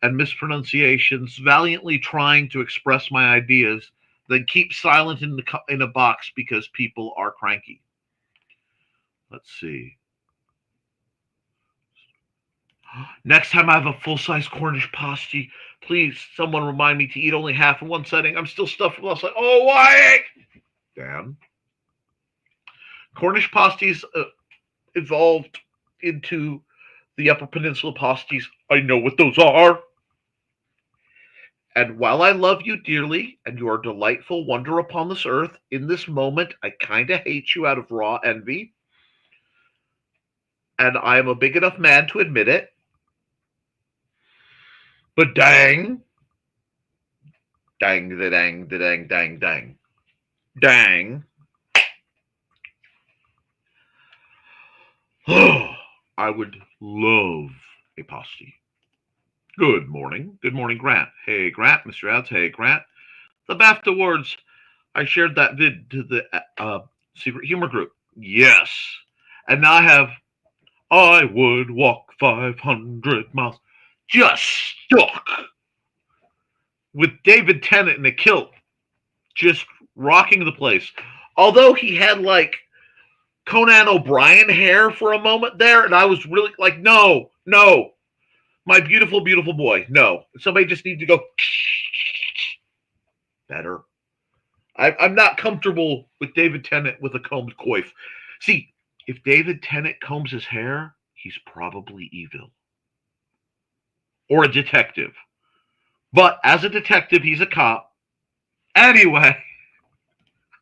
and mispronunciations, valiantly trying to express my ideas, than keep silent in a box because people are cranky. Let's see. Next time I have a full-size Cornish pasty, please, someone remind me to eat only half in one setting. I'm still stuffed with like, oh, why? Dan. Cornish pasties evolved into the Upper Peninsula pasties. I know what those are. And while I love you dearly, and you are a delightful wonder upon this earth, in this moment, I kind of hate you out of raw envy. And I am a big enough man to admit it. But dang. Dang, the dang, the dang, dang, dang. Dang. I would love a pasty. Good morning. Good morning, Grant. Hey, Grant. Mr. Ads. Hey, Grant. The BAFTA Awards. I shared that vid to the Secret Humor Group. Yes. And now I have I would walk 500 miles. Just stuck with David Tennant in a kilt, just rocking the place. Although he had like Conan O'Brien hair for a moment there, and I was really like, no. My beautiful, beautiful boy. No. Somebody just needs to go better. I'm not comfortable with David Tennant with a combed coif. See, if David Tennant combs his hair, he's probably evil. Or a detective. But as a detective, he's a cop. Anyway,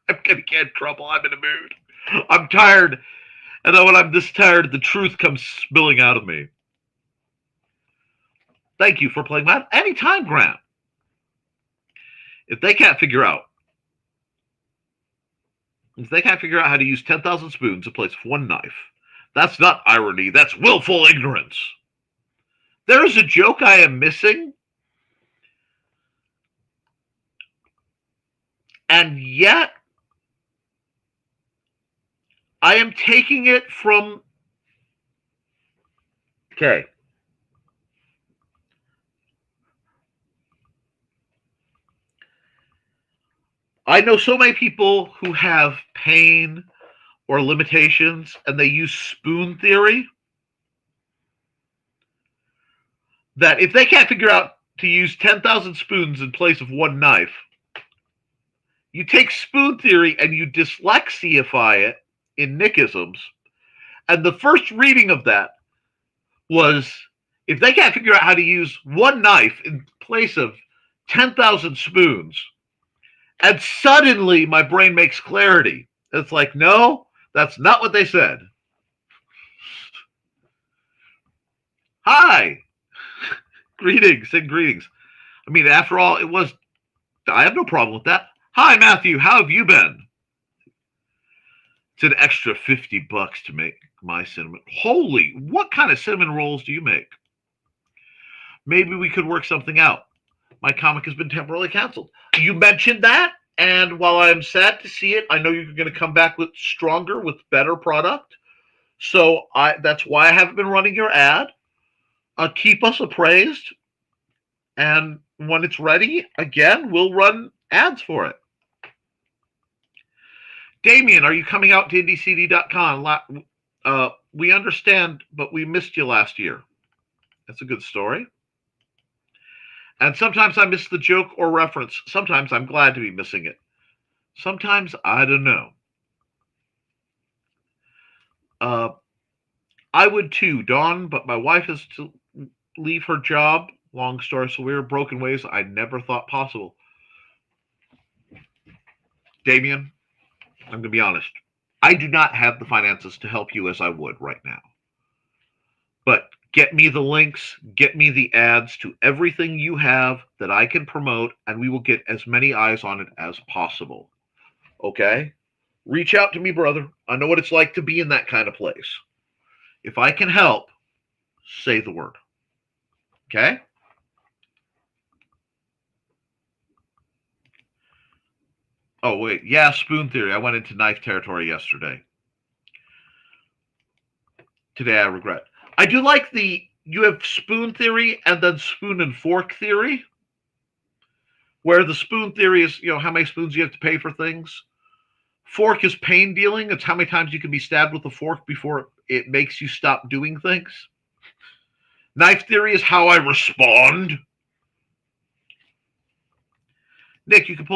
I'm going to get in trouble. I'm in a mood. I'm tired. And then when I'm this tired, the truth comes spilling out of me. Thank you for playing that. Anytime, Grant. If they can't figure out how to use 10,000 spoons in place of one knife, that's not irony. That's willful ignorance. There is a joke I am missing. And yet, I am taking it from... Okay. I know so many people who have pain or limitations, and they use spoon theory, that if they can't figure out to use 10,000 spoons in place of one knife, you take spoon theory and you dyslexiify it in Nickisms. And the first reading of that was, if they can't figure out how to use one knife in place of 10,000 spoons, and suddenly my brain makes clarity. It's like, no, that's not what they said. Hi. Greetings and greetings. I mean, after all, I have no problem with that. Hi, Matthew. How have you been? It's an extra $50 to make my cinnamon. Holy, what kind of cinnamon rolls do you make? Maybe we could work something out. My comic has been temporarily canceled. You mentioned that, and while I'm sad to see it, I know you're going to come back with stronger, with better product. So that's why I haven't been running your ad. Keep us appraised, and when it's ready, again, we'll run ads for it. Damien, are you coming out to IndieCD.com? We understand, but we missed you last year. That's a good story. And sometimes I miss the joke or reference. Sometimes I'm glad to be missing it. Sometimes I don't know. I would too, Dawn, but my wife has to leave her job. Long story, so we're broken ways I never thought possible. Damien, I'm going to be honest. I do not have the finances to help you as I would right now. But get me the links, get me the ads to everything you have that I can promote, and we will get as many eyes on it as possible. Okay? Reach out to me, brother. I know what it's like to be in that kind of place. If I can help, say the word. Okay? Oh, wait. Yeah, spoon theory. I went into knife territory yesterday. Today I regret. I do like you have spoon theory and then spoon and fork theory, where the spoon theory is, how many spoons you have to pay for things. Fork is pain dealing. It's how many times you can be stabbed with a fork before it makes you stop doing things. Knife theory is how I respond. Nick, you can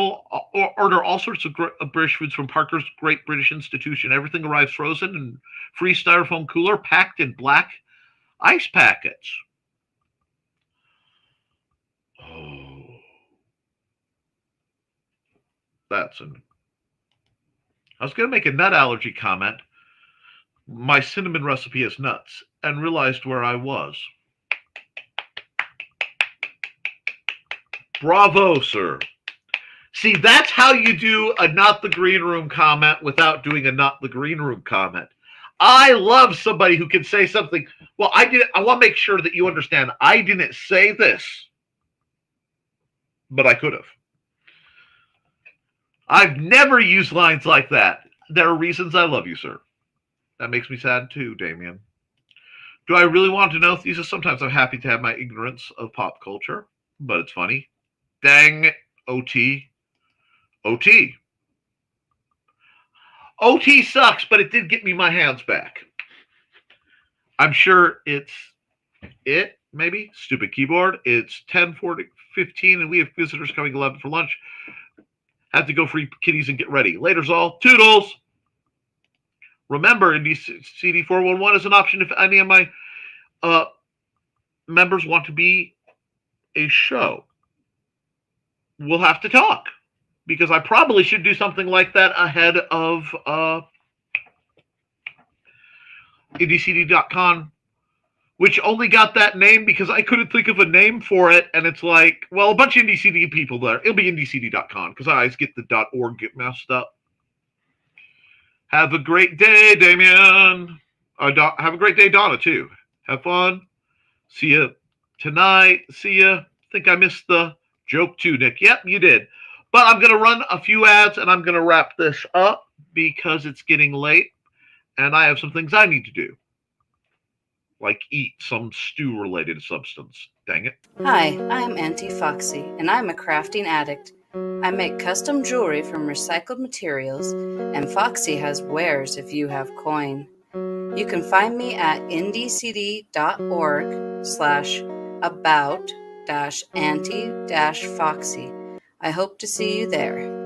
order all sorts of British foods from Parker's Great British Institution. Everything arrives frozen in free styrofoam cooler packed in black ice packets. Oh. I was going to make a nut allergy comment. My cinnamon recipe is nuts, and realized where I was. Bravo, sir. See, that's how you do a not the green room comment without doing a not the green room comment. I love somebody who can say something. Well, I want to make sure that you understand. I didn't say this, but I could have. I've never used lines like that. There are reasons I love you, sir. That makes me sad too, Damien. Do I really want to know thesis? Sometimes I'm happy to have my ignorance of pop culture, but it's funny. Dang, OT. OT. OT sucks, but it did get me my hands back. I'm sure it's it. maybe. Stupid keyboard. It's 10:15, and we have visitors coming 11 for lunch. Have to go free kitties and get ready. Later's all. Toodles! Remember, NDCD 411 is an option if any of my members want to be a show. We'll have to talk, because I probably should do something like that ahead of indcd.con, which only got that name because I couldn't think of a name for it, and it's like, well, a bunch of indcd people there. It'll be indcd.con, because I always get the .org get messed up. Have a great day, Damien. Have a great day, Donna, too. Have fun. See you tonight. See you. Think I missed the joke too, Nick. Yep, you did. But I'm going to run a few ads, and I'm going to wrap this up because it's getting late, and I have some things I need to do, like eat some stew-related substance. Dang it. Hi, I'm Auntie Foxy, and I'm a crafting addict. I make custom jewelry from recycled materials, and Foxy has wares if you have coin. You can find me at ndcd.org/about-auntie-foxy. I hope to see you there.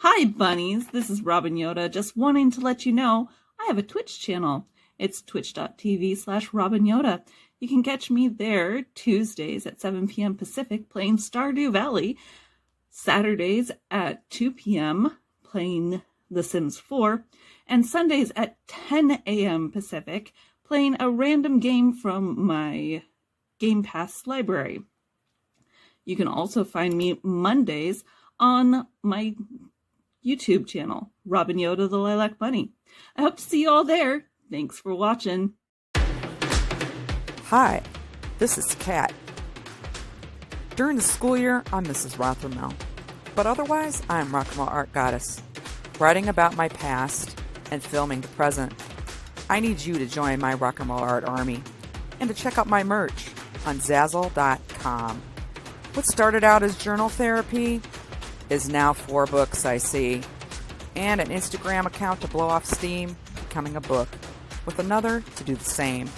Hi bunnies, this is Robin Yoda, just wanting to let you know I have a Twitch channel. It's twitch.tv/Robin Yoda. You can catch me there Tuesdays at 7 p.m. Pacific playing Stardew Valley, Saturdays at 2 p.m. playing The Sims 4, and Sundays at 10 a.m. Pacific playing a random game from my Game Pass library. You can also find me Mondays on my YouTube channel, Robin Yoda the Lilac Bunny. I hope to see you all there. Thanks for watching. Hi, this is Kat. During the school year, I'm Mrs. Rothermel, but otherwise, I'm Rock and Roll Art Goddess, writing about my past and filming the present. I need you to join my Rock and Roll Art army and to check out my merch on Zazzle.com. What started out as journal therapy is now 4 books, I see, and an Instagram account to blow off steam, becoming a book, with another to do the same.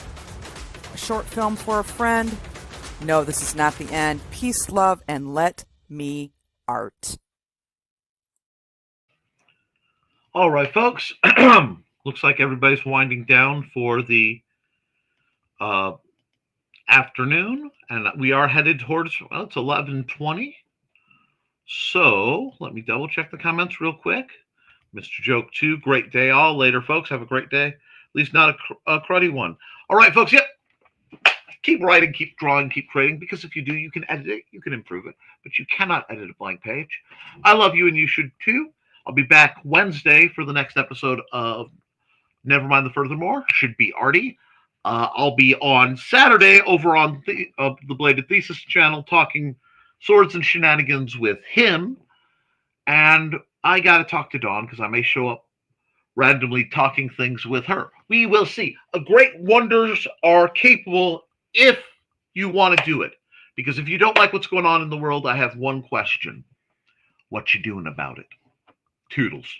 A short film for a friend. No, this is not the end. Peace, love, and let me art. All right, folks. Looks like everybody's winding down for the afternoon, and we are headed towards, well, it's 11:20. So let me double check the comments real quick. Mr. Joke 2, great day all. Later, folks. Have a great day. At least not a cruddy one. All right, folks. Yep. Keep writing, keep drawing, keep creating, because if you do, you can edit it, you can improve it, but you cannot edit a blank page. I love you, and you should too. I'll be back Wednesday for the next episode of Nevermind the Furthermore. Should be Artie. I'll be on Saturday over on the Bladed Thesis channel talking swords and shenanigans with him. And I got to talk to Dawn because I may show up randomly talking things with her. We will see. Great wonders are capable if you want to do it. Because if you don't like what's going on in the world, I have one question. What you doing about it? Toodles.